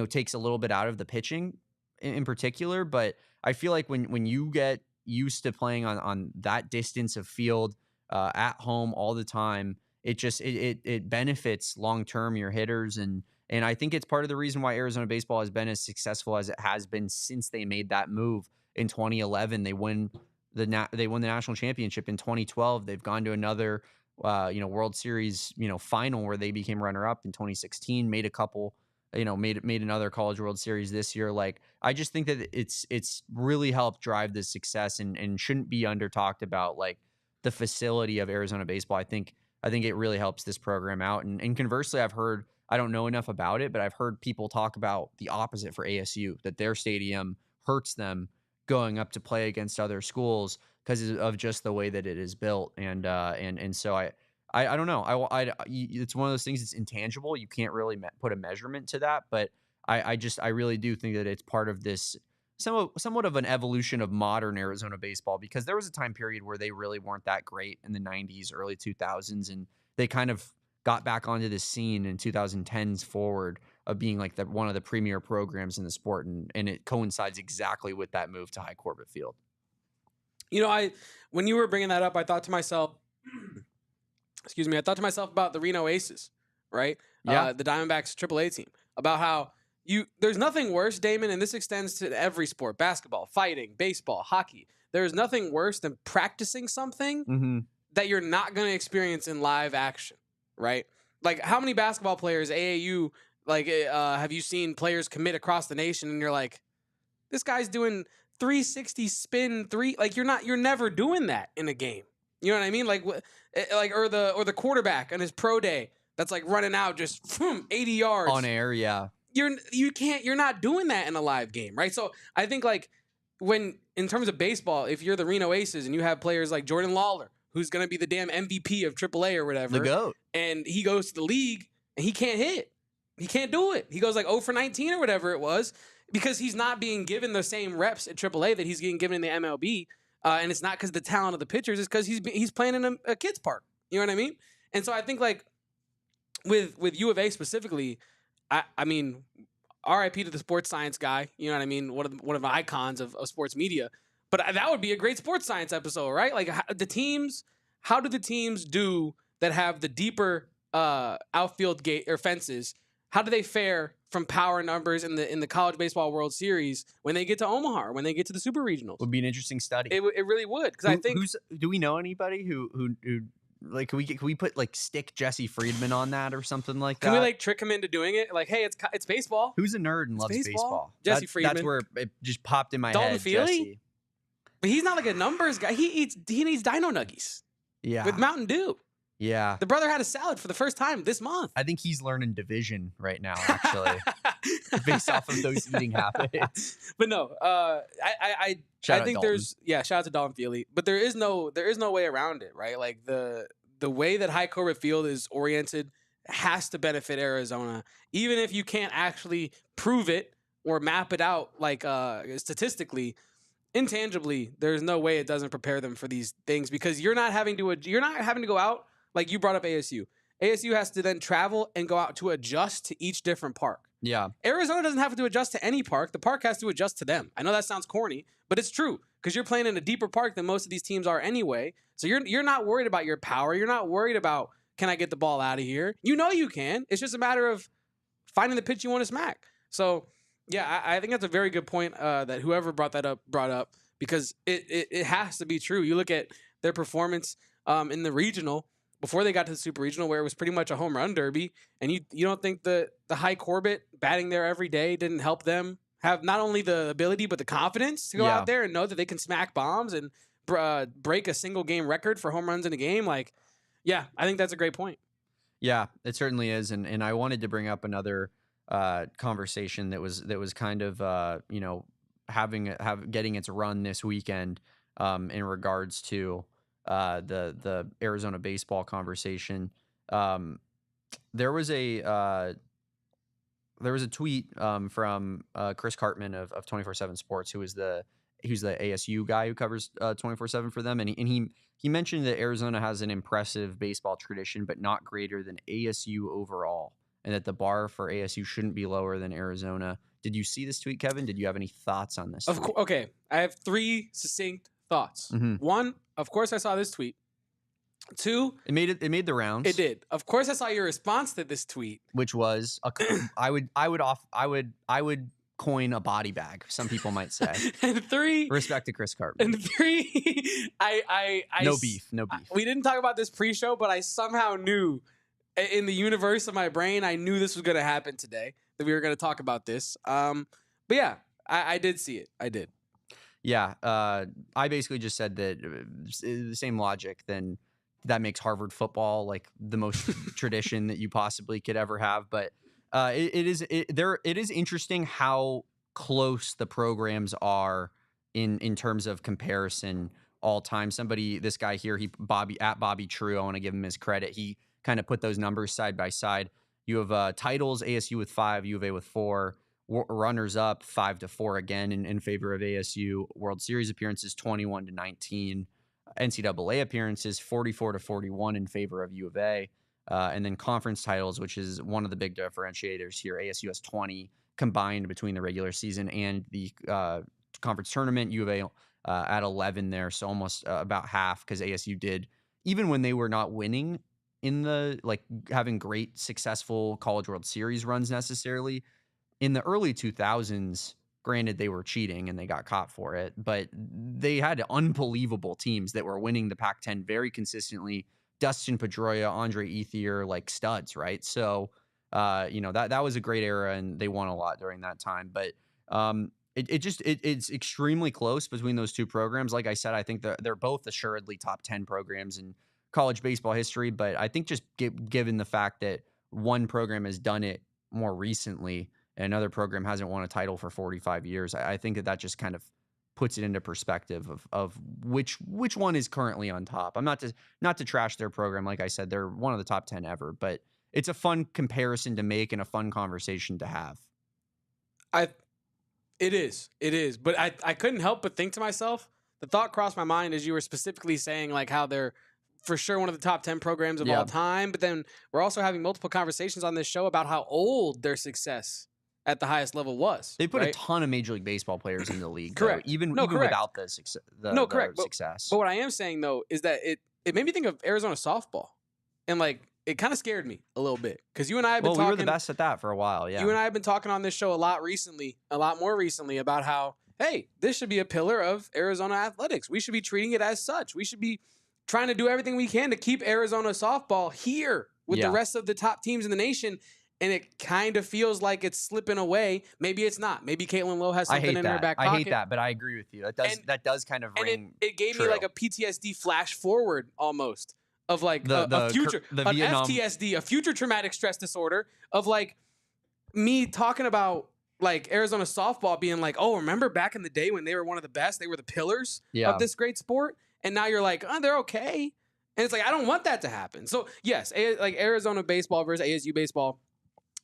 takes a little bit out of the pitching in particular, but I feel like when you get used to playing on that distance of field at home all the time, it benefits long term your hitters, and I think it's part of the reason why Arizona baseball has been as successful as it has been since they made that move in 2011. They won the national championship in 2012. They've gone to another World Series final where they became runner up in 2016. Made a couple, made another College World Series this year. Like I just think that it's really helped drive this success, and shouldn't be under talked about. Like the facility of Arizona baseball, I think it really helps this program out. And conversely, I don't know enough about it, but I've heard people talk about the opposite for ASU, that their stadium hurts them going up to play against other schools because of just the way that it is built. And so I don't know. It's one of those things that's intangible. You can't really put a measurement to that, but I really do think that it's part of this somewhat of an evolution of modern Arizona baseball, because there was a time period where they really weren't that great in the 90s, early 2000s, and they kind of got back onto this scene in 2010s forward of being like one of the premier programs in the sport, and it coincides exactly with that move to High Corbett Field. When you were bringing that up, I thought to myself, I thought to myself about the Reno Aces, right? Yeah. The Diamondbacks AAA team, about how there's nothing worse, Damon, and this extends to every sport: basketball, fighting, baseball, hockey. There's nothing worse than practicing something that you're not going to experience in live action. Right? Like, how many basketball players, AAU, have you seen players commit across the nation, and you're like, this guy's doing 360 spin three? Like, you're never doing that in a game. You know what I mean? Or the quarterback on his pro day that's like running out just 80 yards on air. Yeah, you're not doing that in a live game, right? So I think in terms of baseball, if you're the Reno Aces and you have players like Jordan Lawler, who's going to be the damn MVP of AAA or whatever. The GOAT. And he goes to the league and he can't hit. He can't do it. He goes like 0 for 19 or whatever it was, because he's not being given the same reps at AAA that he's getting given in the MLB. And it's not because of the talent of the pitchers. It's because he's playing in a kid's park. You know what I mean? And so I think with U of A specifically, I mean, RIP to the sports science guy. You know what I mean? One of the icons of sports media. But that would be a great sports science episode, right? Like how do the teams do that have the deeper outfield gate or fences? How do they fare from power numbers in the College Baseball World Series when they get to Omaha or when they get to the Super Regionals? Would be an interesting study. It really would, because I think do we know anybody who like can we put stick Jesse Friedman on that or something like that? Can we trick him into doing it? Like, hey, it's baseball. Who's a nerd and loves baseball? Jesse Friedman. That's where it just popped in my Dalton head. Feely? Jesse. But he's not like a numbers guy. He needs Dino Nuggies. Yeah. With Mountain Dew. Yeah. The brother had a salad for the first time this month. I think he's learning division right now, actually, based off of those eating habits. But no, I think shout out to Dalton Feely. But there is no way around it, right? Like the way that High Corbett Field is oriented has to benefit Arizona, even if you can't actually prove it or map it out statistically. Intangibly, there's no way it doesn't prepare them for these things, because you're not having to go out, like you brought up ASU. ASU has to then travel and go out to adjust to each different park. Yeah. Arizona doesn't have to adjust to any park. The park has to adjust to them. I know that sounds corny, but it's true because you're playing in a deeper park than most of these teams are anyway. So you're not worried about your power. You're not worried about, can I get the ball out of here? You know you can. It's just a matter of finding the pitch you want to smack. So, yeah, I think that's a very good point that whoever brought up because it has to be true. You look at their performance in the regional before they got to the super regional, where it was pretty much a home run derby, and you don't think the high Corbett batting there every day didn't help them have not only the ability but the confidence to go out there and know that they can smack bombs and break a single game record for home runs in a game? Like, yeah, I think that's a great point. Yeah, it certainly is, and I wanted to bring up another conversation that was kind of getting its run this weekend in regards to the Arizona baseball conversation. There was a tweet from Chris Cartman of 24/7 Sports, who's the ASU guy who covers 24/7 for them, and he mentioned that Arizona has an impressive baseball tradition, but not greater than ASU overall, and that the bar for ASU shouldn't be lower than Arizona. Did you see this tweet, Kevin? Did you have any thoughts on this? Okay, I have 3 succinct thoughts. Mm-hmm. 1, of course, I saw this tweet. 2, it made the rounds. It did. Of course, I saw your response to this tweet, which was I would coin a body bag, some people might say. And 3, respect to Chris Cartman. And 3, no beef. We didn't talk about this pre-show, but I somehow knew in the universe of my brain, I knew this was going to happen today, that we were going to talk about this. But yeah, I did see it. I did. Yeah. I basically just said that the same logic, then that makes Harvard football like the most tradition that you possibly could ever have. But it is interesting how close the programs are in terms of comparison all time. This guy here, Bobby True, I want to give him his credit. He kind of put those numbers side by side. You have titles, ASU with 5, U of A with 4, runners up 5-4 again in favor of ASU. World Series appearances 21-19, NCAA appearances 44-41 in favor of U of A. And then conference titles, which is one of the big differentiators here. ASU has 20 combined between the regular season and the conference tournament. U of A at 11 there, so almost about half, because ASU did, even when they were not winning in the, like, having great successful College World Series runs necessarily. In the early 2000s, granted, they were cheating and they got caught for it, but they had unbelievable teams that were winning the Pac-10 very consistently. Dustin Pedroia, Andre Ethier, like studs, right? So, that was a great era, and they won a lot during that time. But it's extremely close between those two programs. Like I said, I think they're both assuredly top 10 programs in college baseball history. But I think just given the fact that one program has done it more recently and another program hasn't won a title for 45 years, I think that just kind of puts it into perspective of which one is currently on top. I'm not to trash their program. Like I said, they're one of the top 10 ever, but it's a fun comparison to make and a fun conversation to have. It is. But I couldn't help but think to myself, the thought crossed my mind as you were specifically saying, like, how they're for sure one of the top 10 programs of all time. But then we're also having multiple conversations on this show about how old their success at the highest level was. They put a ton of Major League Baseball players in the league. Correct. Though, even correct. without the success. But what I am saying, though, is that it made me think of Arizona softball. And, like, it kind of scared me a little bit. Because you and I have been talking. We were the best at that for a while, yeah. You and I have been talking on this show a lot more recently, about how, hey, this should be a pillar of Arizona athletics. We should be treating it as such. We should be trying to do everything we can to keep Arizona softball here with the rest of the top teams in the nation. And it kind of feels like it's slipping away. Maybe it's not. Maybe Caitlin Lowe has something in her back pocket. I hate that, but I agree with you. That does kind of ring it gave true. Me like a PTSD flash forward almost of like a future, an FTSD, a future traumatic stress disorder of like me talking about like Arizona softball being like, oh, remember back in the day when they were one of the best? They were the pillars of this great sport. And now you're like, oh, they're okay. And it's like, I don't want that to happen. So yes, like Arizona baseball versus ASU baseball.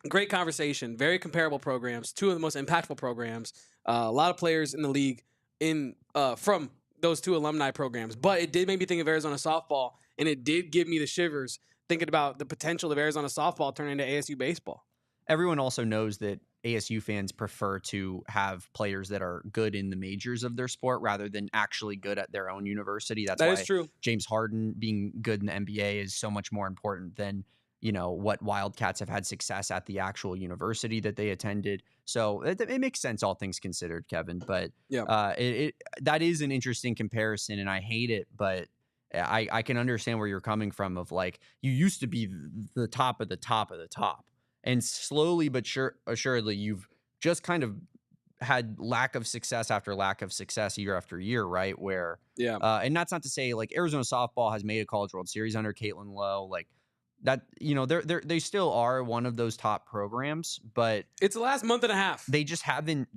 Great conversation. Very comparable programs. Two of the most impactful programs. A lot of players in the league from those two alumni programs. But it did make me think of Arizona softball, and it did give me the shivers thinking about the potential of Arizona softball turning into ASU baseball. Everyone also knows that ASU fans prefer to have players that are good in the majors of their sport rather than actually good at their own university. That's That why is true. James Harden being good in the NBA is so much more important than, you know, what Wildcats have had success at the actual university that they attended. So it makes sense, all things considered, Kevin. But that is an interesting comparison, and I hate it, but I can understand where you're coming from of like, you used to be the top of the top of the top. And slowly but assuredly, you've just kind of had lack of success after lack of success year after year, right? Where, and that's not to say like Arizona softball has made a College World Series under Caitlin Lowe, like that. You know, they still are one of those top programs, but it's the last month and a half. They just haven't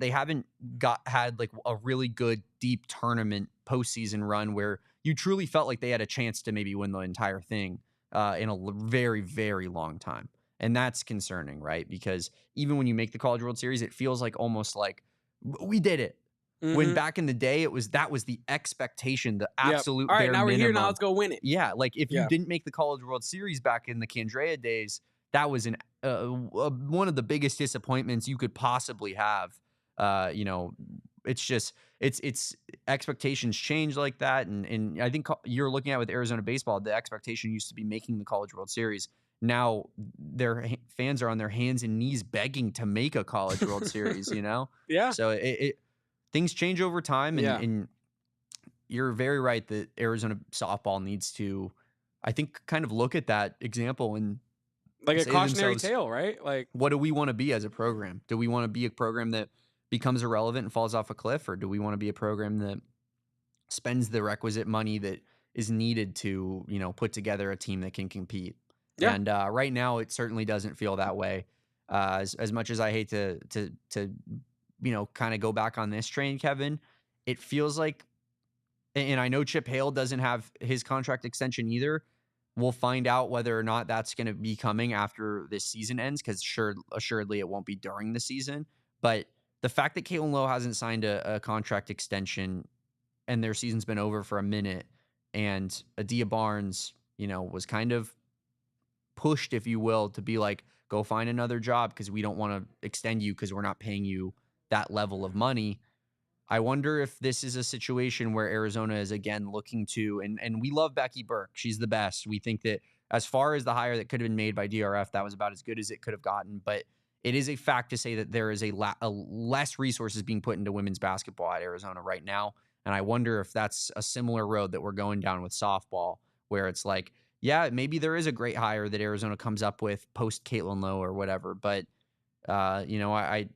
had like a really good deep tournament postseason run where you truly felt like they had a chance to maybe win the entire thing in a very, very long time. And that's concerning, right? Because even when you make the College World Series, it feels like almost like we did it. Mm-hmm. When back in the day, that was the expectation, the absolute bare minimum. All right, now we're here. Now let's go win it. Yeah, like if you didn't make the College World Series back in the Candrea days, that was one of the biggest disappointments you could possibly have. You know, it's just it's expectations change like that, and I think you're looking at with Arizona baseball, the expectation used to be making the College World Series. Now their fans are on their hands and knees begging to make a College World Series, you know? Yeah. So things change over time, and you're very right that Arizona softball needs to, I think, kind of look at that example and like a cautionary tale, right? Like, what do we want to be as a program? Do we want to be a program that becomes irrelevant and falls off a cliff, or do we want to be a program that spends the requisite money that is needed to, you know, put together a team that can compete? Yeah. And right now, it certainly doesn't feel that way. As much as I hate to you know, kind of go back on this train, Kevin, it feels like, and I know Chip Hale doesn't have his contract extension either. We'll find out whether or not that's going to be coming after this season ends, because assuredly it won't be during the season. But the fact that Caitlin Lowe hasn't signed a contract extension and their season's been over for a minute, and Adia Barnes, you know, was kind of pushed, if you will, to be like, go find another job because we don't want to extend you because we're not paying you that level of money. I wonder if this is a situation where Arizona is again looking to, and we love Becky Burke. She's the best. We think that as far as the hire that could have been made by DRF, that was about as good as it could have gotten. But it is a fact to say that there is a less resources being put into women's basketball at Arizona right now. And I wonder if that's a similar road that we're going down with softball, where it's like, yeah, maybe there is a great hire that Arizona comes up with post Caitlin Lowe or whatever. But, you know, I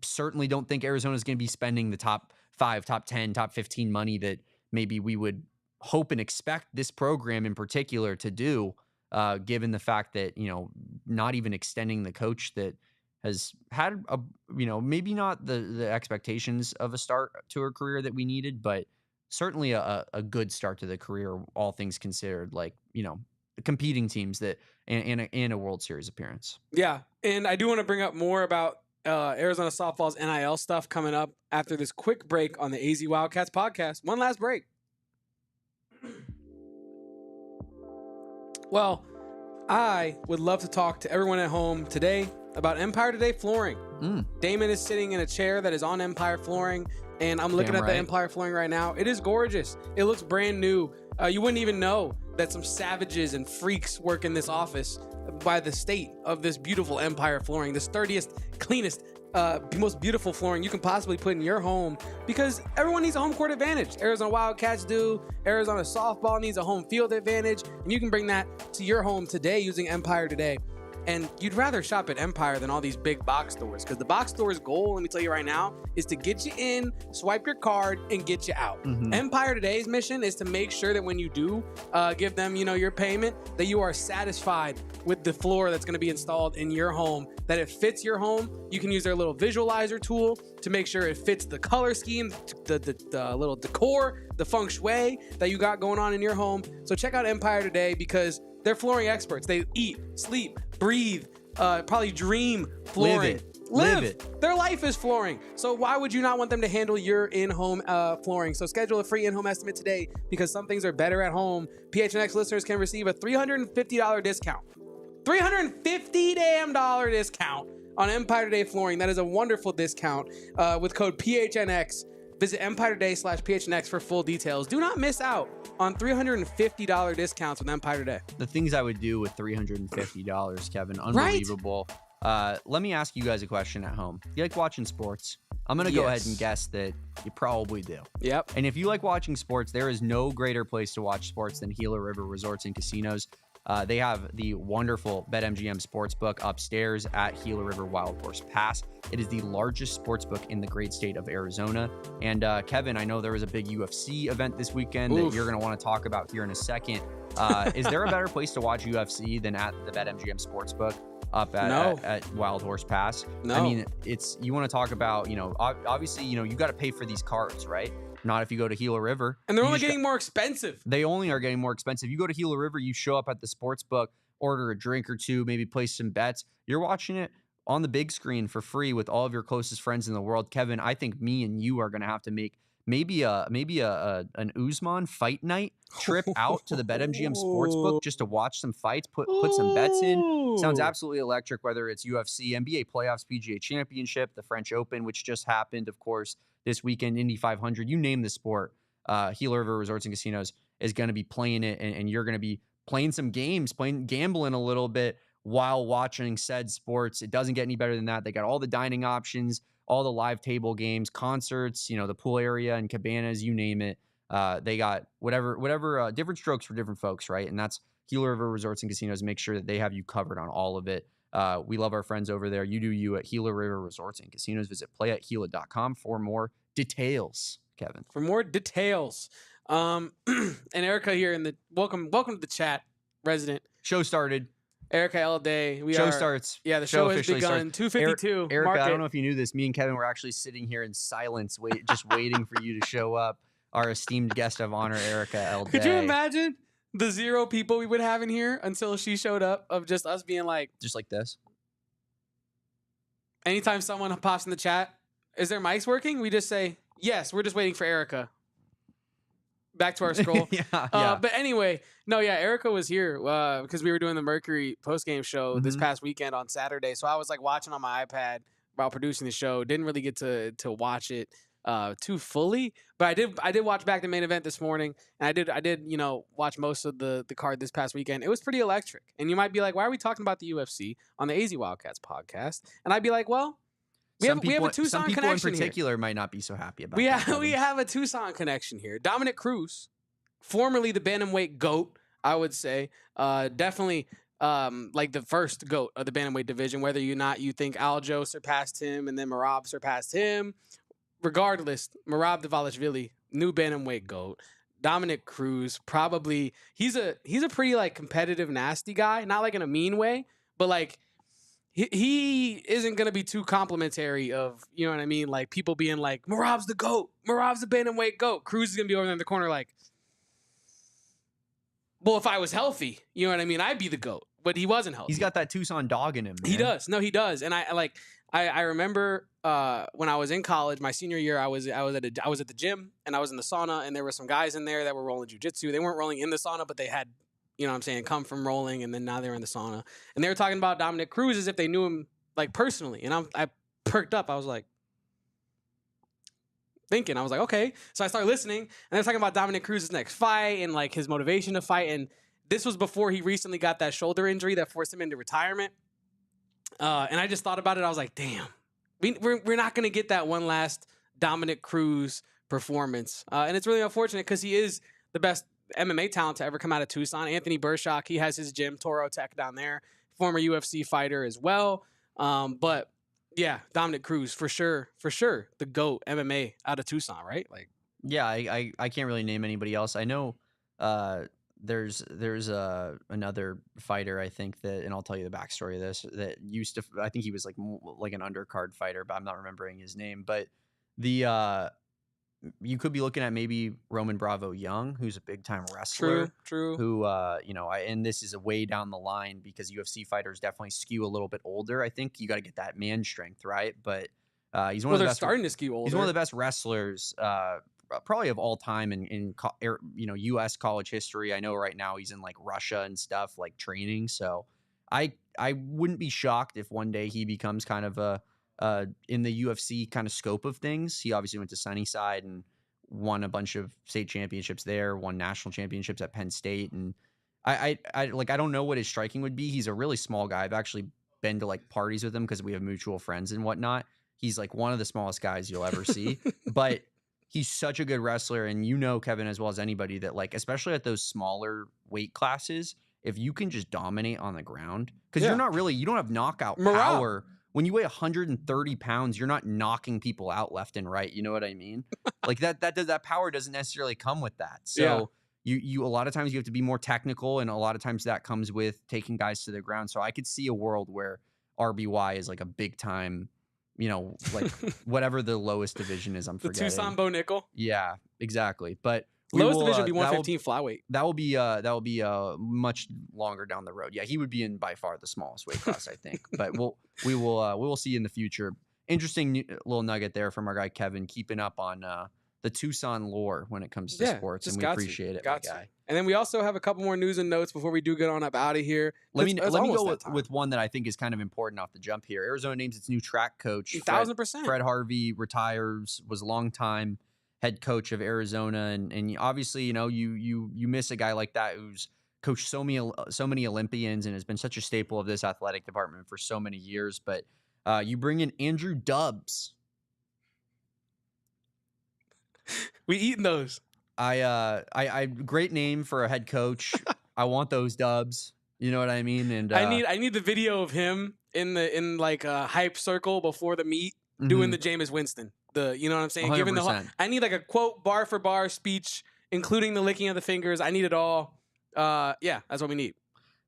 certainly don't think Arizona is going to be spending the top 5, top 10, top 15 money that maybe we would hope and expect this program in particular to do, given the fact that, you know, not even extending the coach that has had, you know, maybe not the expectations of a start to her career that we needed, but certainly a good start to the career, all things considered, like, you know, the competing teams that and a World Series appearance. Yeah. And I do want to bring up more about Arizona softball's NIL stuff coming up after this quick break on the AZ Wildcats podcast. One last break. Well, I would love to talk to everyone at home today about Empire Today flooring. Damon is sitting in a chair that is on Empire flooring, and I'm looking at the Empire flooring right now. It is gorgeous. It looks brand new. You wouldn't even know that some savages and freaks work in this office by the state of this beautiful Empire flooring, the sturdiest, cleanest, most beautiful flooring you can possibly put in your home, because everyone needs a home court advantage. Arizona Wildcats do. Arizona softball needs a home field advantage, and you can bring that to your home today using Empire Today. And you'd rather shop at Empire than all these big box stores, because the box store's goal, let me tell you right now, is to get you in, swipe your card, and get you out. Empire Today's mission is to make sure that when you do give them, you know, your payment, that you are satisfied with the floor that's going to be installed in your home, that it fits your home. You can use their little visualizer tool to make sure it fits the color scheme, the little decor, the feng shui that you got going on in your home. So check out Empire Today, because they're flooring experts. They eat, sleep, breathe, probably dream flooring. Live it. Their life is flooring. So why would you not want them to handle your in-home flooring? So schedule a free in-home estimate today because some things are better at home. PHNX listeners can receive a $350 discount. $350 damn discount on Empire Today flooring. That is a wonderful discount with code PHNX. Visit EmpireToday/PHNX for full details. Do not miss out on $350 discounts with Empire Today. The things I would do with $350, Kevin, unbelievable. Right? Let me ask you guys a question at home. You like watching sports? I'm going to go ahead and guess that you probably do. Yep. And if you like watching sports, there is no greater place to watch sports than Gila River Resorts and Casinos. They have the wonderful BetMGM Sportsbook upstairs at Gila River Wild Horse Pass. It is the largest sportsbook in the great state of Arizona. And Kevin, I know there was a big UFC event this weekend that you're going to want to talk about here in a second. Is there a better place to watch UFC than at the BetMGM Sportsbook up at Wild Horse Pass? No. I mean, you want to talk about, obviously, you got to pay for these cards, right? Not if you go to Gila River. And they're only getting more expensive. They only are getting more expensive. You go to Gila River, you show up at the sports book, order a drink or two, maybe place some bets. You're watching it on the big screen for free with all of your closest friends in the world. Kevin, I think me and you are going to have to make maybe an Usman fight night trip out to the BetMGM Sportsbook just to watch some fights, put some bets in. Sounds absolutely electric, whether it's UFC, NBA playoffs, PGA Championship, the French Open, which just happened, of course, this weekend, Indy 500, you name the sport. Gila River Resorts and Casinos is going to be playing it, and you're going to be playing some games, gambling a little bit while watching said sports. It doesn't get any better than that. They got all the dining options, all the live table games, concerts, the pool area and cabanas, you name it. They got whatever different strokes for different folks, right? And that's Gila River Resorts and Casinos. Make sure that they have you covered on all of it. We love our friends over there. You do you at Gila River Resorts and Casinos. Visit playatgila.com for more details, Kevin. For more details. And Erica here welcome to the chat, resident. Show started. Erica L. Day. Starts. Yeah, the show has begun. 2:52. Erica, I don't know if you knew this. Me and Kevin were actually sitting here in silence, just waiting for you to show up. Our esteemed guest of honor, Erica L. Day. Could you imagine the 0 people we would have in here until she showed up, of just us being like... Just like this? Anytime someone pops in the chat, is their mics working? We just say, yes, we're just waiting for Erica. Back to our scroll. But anyway, Erica was here because we were doing the Mercury postgame show this past weekend on Saturday. So I was like watching on my iPad while producing the show. Didn't really get to watch it too fully, but I did watch back the main event this morning, and I did watch most of the card this past weekend. It was pretty electric. And you might be like, why are we talking about the UFC on the AZ Wildcats podcast? And I'd be like, well, we have a Tucson connection. Some people in particular might not be so happy about that. We have a Tucson connection here. Dominic Cruz, formerly the bantamweight GOAT, I would say, definitely like the first GOAT of the bantamweight division. Whether you think Aljo surpassed him and then Merab surpassed him, regardless, Merab Dvalishvili, new bantamweight GOAT. Dominic Cruz, probably he's a pretty like competitive, nasty guy, not like in a mean way, but like. He isn't going to be too complimentary of, you know what I mean? Like people being like, Merab's the GOAT. Merab's the bantamweight GOAT. Cruz is going to be over there in the corner like, well, if I was healthy, you know what I mean? I'd be the GOAT. But he wasn't healthy. He's got that Tucson dog in him, man. He does. No, he does. And I remember when I was in college, my senior year, I was at the gym and I was in the sauna, and there were some guys in there that were rolling jiu-jitsu. They weren't rolling in the sauna, but they had, you know what I'm saying, come from rolling, and then now they're in the sauna. And they were talking about Dominic Cruz as if they knew him, like, personally. And I perked up. I was like, thinking. I was like, okay. So I started listening, and they're talking about Dominic Cruz's next fight and, like, his motivation to fight. And this was before he recently got that shoulder injury that forced him into retirement. And I just thought about it. I was like, damn. We're not going to get that one last Dominic Cruz performance. And it's really unfortunate because he is the best MMA talent to ever come out of Tucson. Anthony Burshak, he has his gym, Toro Tech, down there. Former UFC fighter as well. But yeah, Dominic Cruz for sure, the GOAT MMA out of Tucson, right? Like, yeah, I can't really name anybody else. I know there's another fighter, I think, that, and I'll tell you the backstory of this, that used to, I think he was like an undercard fighter, but I'm not remembering his name. But you could be looking at maybe Roman Bravo Young, who's a big time wrestler. True. Who, and this is a way down the line because UFC fighters definitely skew a little bit older. I think you got to get that man strength, right? But he's one of the best. Starting to skew older. He's one of the best wrestlers, probably of all time in U.S. college history. I know right now he's in like Russia and stuff, like training. So I wouldn't be shocked if one day he becomes kind of a in the UFC kind of scope of things. He obviously went to Sunnyside and won a bunch of state championships there, won national championships at Penn State. And I don't know what his striking would be. He's a really small guy. I've actually been to like parties with him because we have mutual friends and whatnot. He's like one of the smallest guys you'll ever see, but he's such a good wrestler. And Kevin, as well as anybody, that like, especially at those smaller weight classes, if you can just dominate on the ground, because you don't have knockout power. When you weigh 130 pounds, you're not knocking people out left and right. You know what I mean? Like that power doesn't necessarily come with that. So you a lot of times you have to be more technical, and a lot of times that comes with taking guys to the ground. So I could see a world where RBY is like a big time, like whatever the lowest division is. I'm forgetting. The Tucson Bo Nickel. Yeah, exactly. But lowest division would be 115 flyweight. That will be much longer down the road. Yeah, he would be in by far the smallest weight class, I think. But we will see in the future. Interesting little nugget there from our guy Kevin, keeping up on the Tucson lore when it comes to sports, and we appreciate it, my guy. And then we also have a couple more news and notes before we do get on up out of here. Let me go with one that I think is kind of important off the jump here. Arizona names its new track coach. 1,000%. Fred Harvey retires. Was a long time head coach of Arizona, and obviously, you miss a guy like that who's coached so many Olympians and has been such a staple of this athletic department for so many years. But you bring in Andrew Dubbs. We eating those. I great name for a head coach. I want those Dubs. You know what I mean? And I need the video of him in like a hype circle before the meet doing the Jameis Winston. You know what I'm saying? 100%. Giving I need like a quote bar for bar speech, including the licking of the fingers. I need it all. Yeah, that's what we need.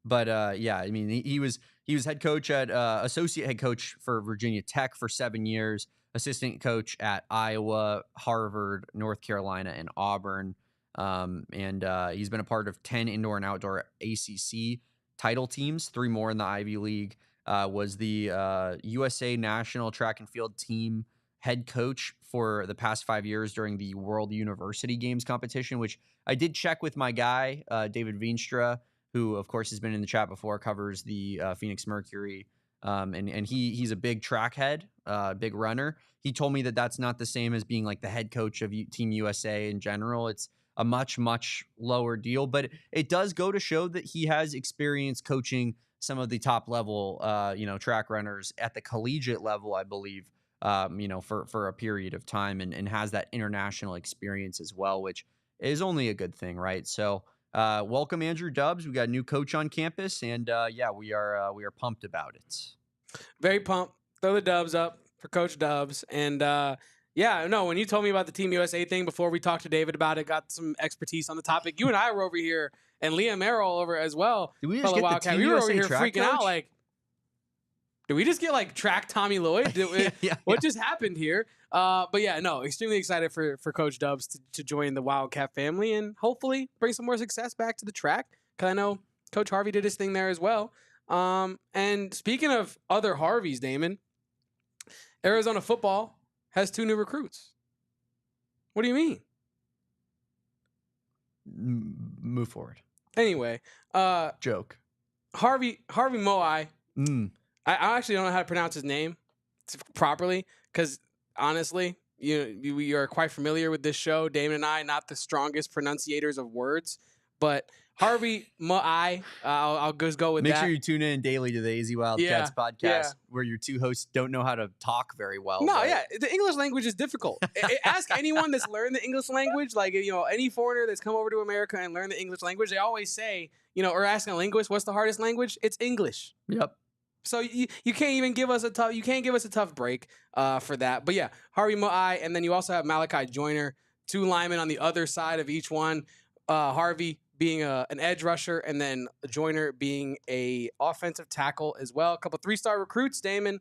But I mean, he was head coach at associate head coach for Virginia Tech for 7 years, assistant coach at Iowa, Harvard, North Carolina, and Auburn. And he's been a part of 10 indoor and outdoor ACC title teams, 3 more in the Ivy League. Was the USA National Track and Field team head coach for the past 5 years during the World University Games competition, which I did check with my guy, David Veenstra, who, of course, has been in the chat before, covers the Phoenix Mercury. And he's a big track head, big runner. He told me that that's not the same as being like the head coach of Team USA in general. It's a much, much lower deal, but it does go to show that he has experience coaching some of the top level, track runners at the collegiate level, I believe, for a period of time, and has that international experience as well, which is only a good thing, right? So, welcome Andrew Dubbs. We got a new coach on campus, and we are pumped about it. Very pumped. Throw the Dubs up for Coach Dubbs. And when you told me about the Team USA thing before we talked to David about it, got some expertise on the topic. You and I were over here, and Liam Errol over as well. Did we just get the Team we were USA over here track freaking coach? out like, did we just get like track Tommy Lloyd? What just happened here? Extremely excited for Coach Dubbs to join the Wildcat family and hopefully bring some more success back to the track. Because I know Coach Harvey did his thing there as well. And speaking of other Harveys, Damon, Arizona football has 2 new recruits. What do you mean? Move forward. Anyway, joke. Harvey Moai. I actually don't know how to pronounce his name properly because honestly, we are quite familiar with this show. Damon and I, not the strongest pronunciators of words, but Harvey Moai, I'll just go with that. Make sure you tune in daily to the AZ Wildcats podcast, where your 2 hosts don't know how to talk very well. The English language is difficult. Ask anyone that's learned the English language, like any foreigner that's come over to America and learned the English language. They always say, or ask a linguist, what's the hardest language? It's English. Yep. So you can't even give us a tough break for that. But yeah, Harvey Moai, and then you also have Malachi Joyner, 2 linemen on the other side of each one. Harvey being an edge rusher, and then Joyner being a offensive tackle as well. A couple 3-star recruits. Damon,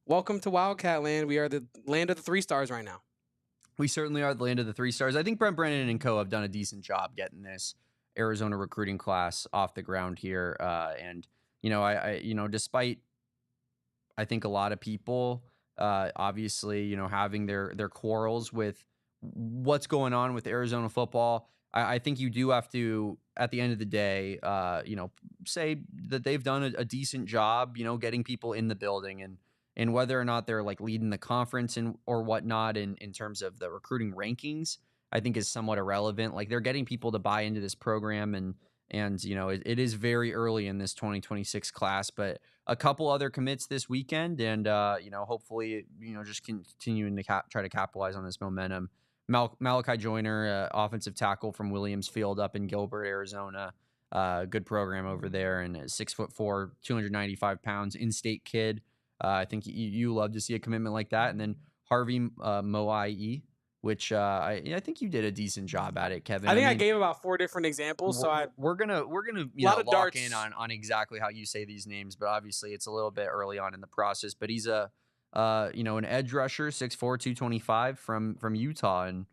welcome to Wildcat land. We are the land of the 3 stars right now. We certainly are the land of the 3 stars. I think Brent Brennan and co have done a decent job getting this Arizona recruiting class off the ground here. And despite I think a lot of people, obviously, having their quarrels with what's going on with Arizona football. I think you do have to, at the end of the day, say that they've done a decent job, getting people in the building and whether or not they're like leading the conference and or whatnot in terms of the recruiting rankings, I think is somewhat irrelevant. Like they're getting people to buy into this program and it is very early in this 2026 class, but a couple other commits this weekend, and hopefully, just continuing to try to capitalize on this momentum. Malachi Joyner, offensive tackle from Williams Field up in Gilbert, Arizona. Good program over there, and 6'4", 295 pounds, in-state kid. I think you love to see a commitment like that. And then Harvey Moai, which I think you did a decent job at it, Kevin. I think I gave about 4 different examples. We're gonna lock in on exactly how you say these names, but obviously it's a little bit early on in the process. But he's an edge rusher, 6'4", 225 from Utah, and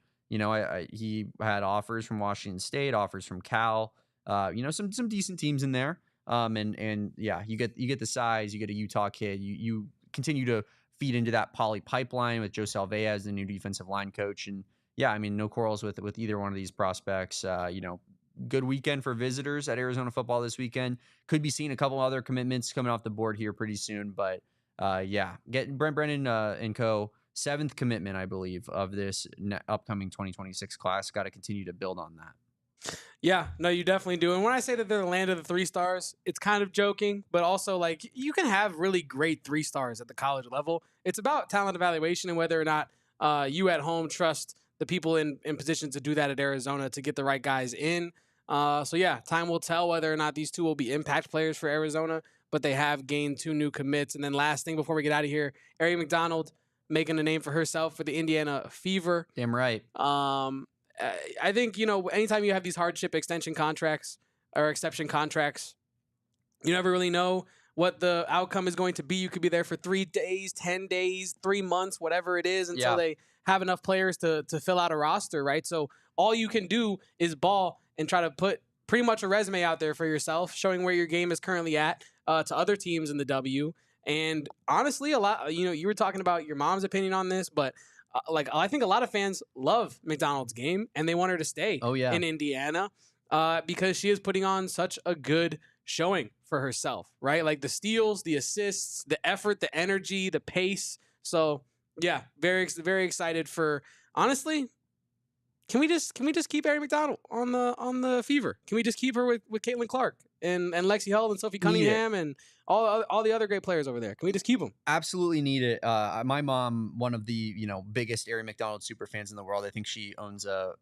he had offers from Washington State, offers from Cal, some decent teams in there. And yeah, you get the size, you get a Utah kid, you continue to feed into that Poly pipeline with Joe Salvea as the new defensive line coach. And yeah, I mean, no quarrels with either one of these prospects. Good weekend for visitors at Arizona football this weekend. Could be seeing a couple other commitments coming off the board here pretty soon. But getting Brent Brennan and co. 7th commitment, I believe, of this upcoming 2026 class. Got to continue to build on that. Yeah, no, you definitely do. And when I say that they're the land of the 3 stars, it's kind of joking, but also like you can have really great 3 stars at the college level. It's about talent evaluation and whether or not you at home trust the people in position to do that at Arizona to get the right guys in. So yeah, time will tell whether or not these 2 will be impact players for Arizona, but they have gained 2 new commits. And then last thing before we get out of here, Aari McDonald making a name for herself for the Indiana Fever. Damn right. I think, anytime you have these hardship extension contracts or exception contracts, you never really know what the outcome is going to be. You could be there for 3 days, 10 days, 3 months, whatever it is, until they have enough players to fill out a roster, right? So all you can do is ball and try to put pretty much a resume out there for yourself, showing where your game is currently at to other teams in the W. And honestly, a lot, you were talking about your mom's opinion on this, but I think a lot of fans love McDonald's game and they want her to stay in Indiana because she is putting on such a good showing for herself, right? Like the steals, the assists, the effort, the energy, the pace. So yeah, very, very excited for, honestly, can we just keep Aari McDonald on the Fever? Can we just keep her with Caitlin Clark and Lexi Hull and Sophie Cunningham and all the other great players over there? Can we just keep them? Absolutely need it. My mom, one of the biggest Aari McDonald super fans in the world. I think she owns a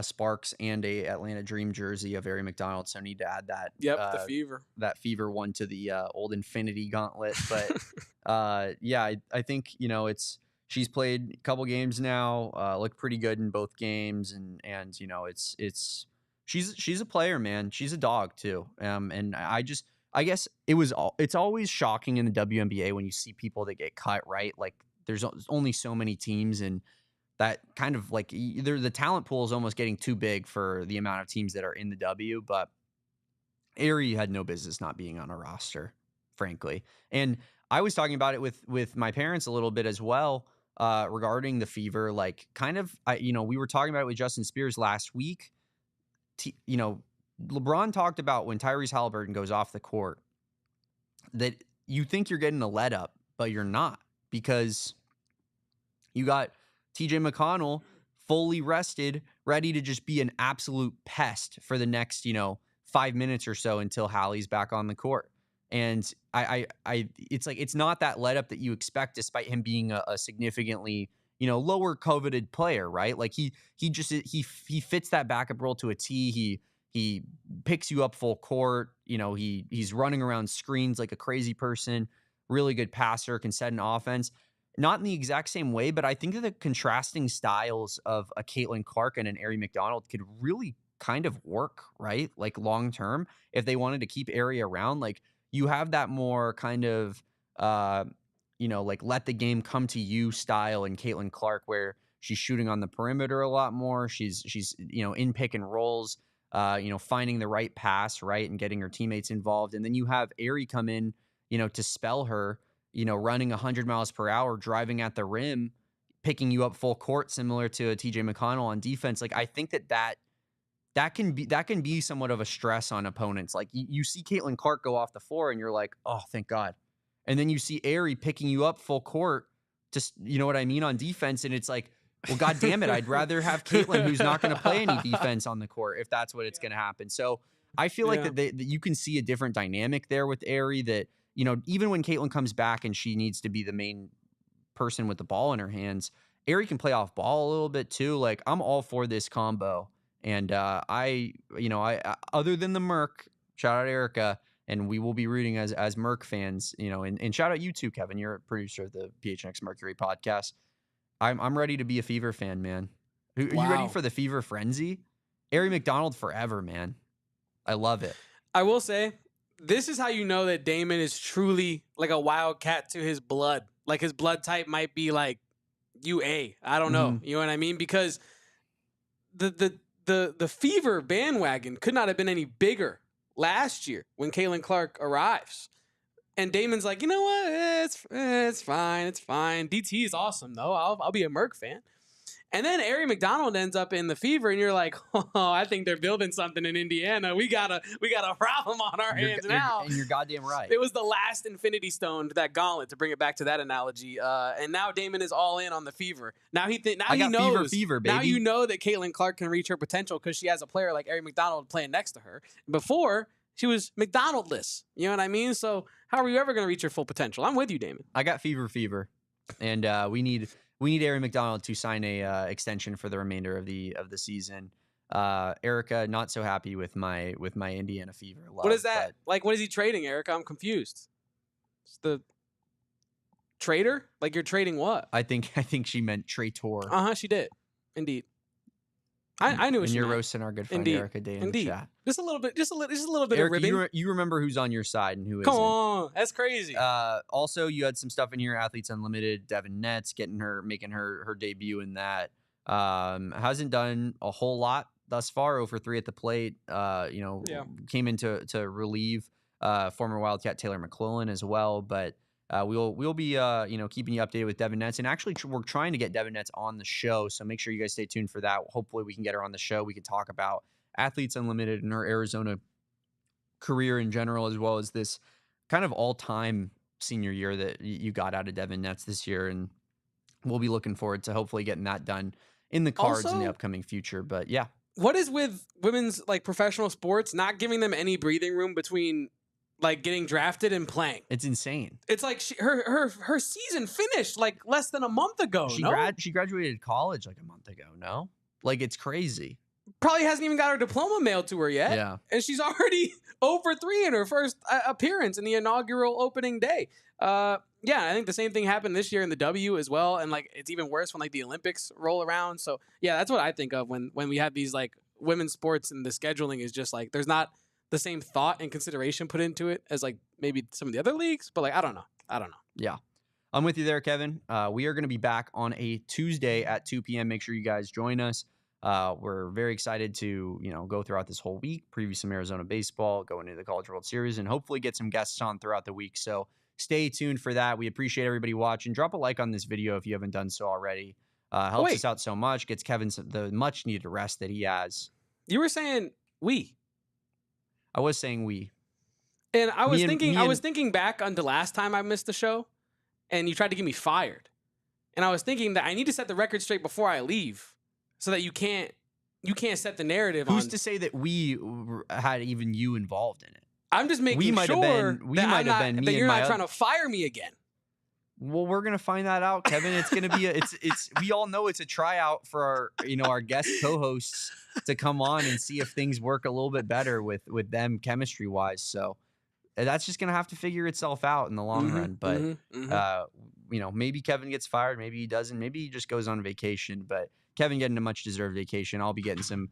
Sparks and a Atlanta Dream jersey of Aari McDonald. So I need to add that. Yep, the Fever. That Fever one to the old Infinity Gauntlet. But yeah, I think she's played a couple games now. Looked pretty good in both games, and it's she's a player, man. She's a dog too. And I guess it's always shocking in the WNBA when you see people that get cut, right? Like there's only so many teams, and that kind of like either the talent pool is almost getting too big for the amount of teams that are in the W. But Aari had no business not being on a roster, frankly. And I was talking about it with my parents a little bit as well regarding the Fever. Like kind of, we were talking about it with Justin Spears last week. LeBron talked about when Tyrese Halliburton goes off the court that you think you're getting a let up, but you're not, because you got TJ McConnell fully rested, ready to just be an absolute pest for the next, 5 minutes or so until Hallie's back on the court. And it's like, it's not that let up that you expect, despite him being a significantly, lower coveted player, right? Like he fits that backup role to a T. He picks you up full court. He's running around screens like a crazy person. Really good passer, can set an offense. Not in the exact same way, but I think that the contrasting styles of a Caitlin Clark and an Aari McDonald could really kind of work, right? Like long term, if they wanted to keep Aari around, like you have that more kind of, like let the game come to you style in Caitlin Clark, where She's shooting on the perimeter a lot more. She's in pick and rolls, finding the right pass, right, and getting her teammates involved. And then you have Aari come in, to spell her, running 100 miles per hour, driving at the rim, picking you up full court, similar to a TJ McConnell on defense. Like, I think that can be somewhat of a stress on opponents. Like, you see Caitlin Clark go off the floor and you're like, oh, thank God. And then you see Aari picking you up full court, just, you know what I mean, on defense. And it's like, well, God damn it, I'd rather have Caitlin, who's not going to play any defense on the court, if that's what it's going to happen. So I feel like that you can see a different dynamic there with Aari, that, even when Caitlin comes back and she needs to be the main person with the ball in her hands, Aari can play off ball a little bit too. Like, I'm all for this combo. And I other than the Merc, shout out Erica, and we will be rooting as Merc fans, and shout out you too, Kevin. You're a producer of the PHNX Mercury podcast. I'm ready to be a Fever fan, man. Are you ready for the Fever frenzy? Aari McDonald forever, man. I love it. I will say, this is how you know that Damon is truly like a Wildcat to his blood. Like, his blood type might be like UA. I don't know. You know what I mean? Because the Fever bandwagon could not have been any bigger last year when Caitlin Clark arrives. And Damon's like, you know what? It's fine. It's fine. DT is awesome, though. I'll be a Merc fan. And then Aari McDonald ends up in the Fever, and you're like, oh, I think they're building something in Indiana. We got a problem on our hands now. And you're goddamn right. It was the last Infinity Stone to that gauntlet, to bring it back to that analogy. And now Damon is all in on the Fever. Now he knows. Fever, baby. Now you know that Caitlin Clark can reach her potential because she has a player like Aari McDonald playing next to her. Before, she was McDonaldless. You know what I mean? So how are you ever going to reach her full potential? I'm with you, Damon. I got Fever. And we need Aari McDonald to sign a extension for the remainder of the season. Erica, not so happy with my Indiana Fever love. What is that? Like, what is he trading, Erica? I'm confused. It's the trader? Like, you're trading what? I think she meant traitor. She did. Indeed. I knew what and she you're meant. Roasting our good friend Indeed. Erica Day in the chat. Just a little bit Erica, of ribbing. you remember who's on your side and who isn't. Come on, that's crazy. Also, you had some stuff in here. Athletes Unlimited, Devin Netz making her debut in that. Hasn't done a whole lot thus far. 0-for-3 at the plate. Came in to relieve former Wildcat Taylor McClellan as well. But we'll be keeping you updated with Devin Netz, and actually we're trying to get Devin Netz on the show, so make sure you guys stay tuned for that. Hopefully we can get her on the show. We can talk about Athletes Unlimited and her Arizona career in general, as well as this kind of all-time senior year that you got out of Devin Netz this year, and we'll be looking forward to hopefully getting that done in the cards in the upcoming future. But yeah, what is with women's like professional sports not giving them any breathing room between like getting drafted and playing? It's insane. It's like her season finished like less than a month ago. She graduated college like a month ago. No, like, it's crazy. Probably hasn't even got her diploma mailed to her yet. Yeah, and she's already 0-for-3 in her first appearance in the inaugural opening day. I think the same thing happened this year in the W as well, and like it's even worse when like the Olympics roll around. So yeah, that's what I think of when we have these like women's sports, and the scheduling is just like there's not the same thought and consideration put into it as like maybe some of the other leagues, but like I don't know. Yeah, I'm with you there, Kevin. We are going to be back on a Tuesday at 2 p.m. Make sure you guys join us. We're very excited to go throughout this whole week, preview some Arizona baseball, go into the College World Series, and hopefully get some guests on throughout the week. So stay tuned for that. We appreciate everybody watching. Drop a like on this video if you haven't done so already. Helps us out so much. Gets Kevin the much needed rest that he has. You were saying we. I was saying we. And I was thinking back on the last time I missed the show, and you tried to get me fired. And I was thinking that I need to set the record straight before I leave, so that you can't set the narrative. Who's to say that we had even you involved in it? I'm just making sure that you're not trying to fire me again. Well, we're gonna find that out, Kevin. It's gonna be it's we all know it's a tryout for our guest co-hosts to come on and see if things work a little bit better with them chemistry wise. So that's just gonna have to figure itself out in the long run. But maybe Kevin gets fired, maybe he doesn't, maybe he just goes on vacation. But Kevin getting a much deserved vacation. I'll be getting some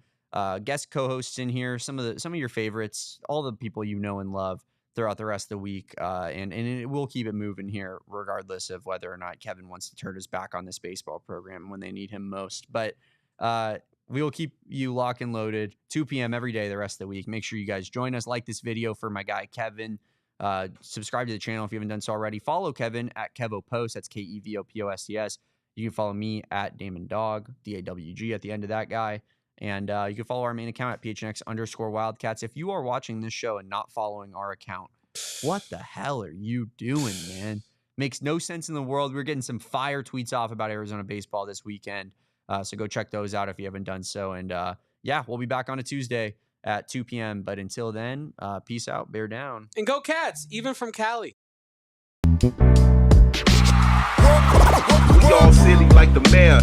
guest co-hosts in here, some of your favorites, all the people you know and love throughout the rest of the week. And we'll keep it moving here, regardless of whether or not Kevin wants to turn his back on this baseball program when they need him most. But we will keep you locked and loaded 2 p.m. every day the rest of the week. Make sure you guys join us. Like this video for my guy, Kevin. Subscribe to the channel if you haven't done so already. Follow Kevin at KevoPost. That's KevoPosts. You can follow me at Damon Dog, DAWG at the end of that guy. And you can follow our main account at PHNX_Wildcats. If you are watching this show and not following our account, what the hell are you doing, man? Makes no sense in the world. We're getting some fire tweets off about Arizona baseball this weekend. So go check those out if you haven't done so. And yeah, we'll be back on a Tuesday at 2 p.m. But until then, peace out, bear down. And go Cats, even from Cali. We all silly like the mayor.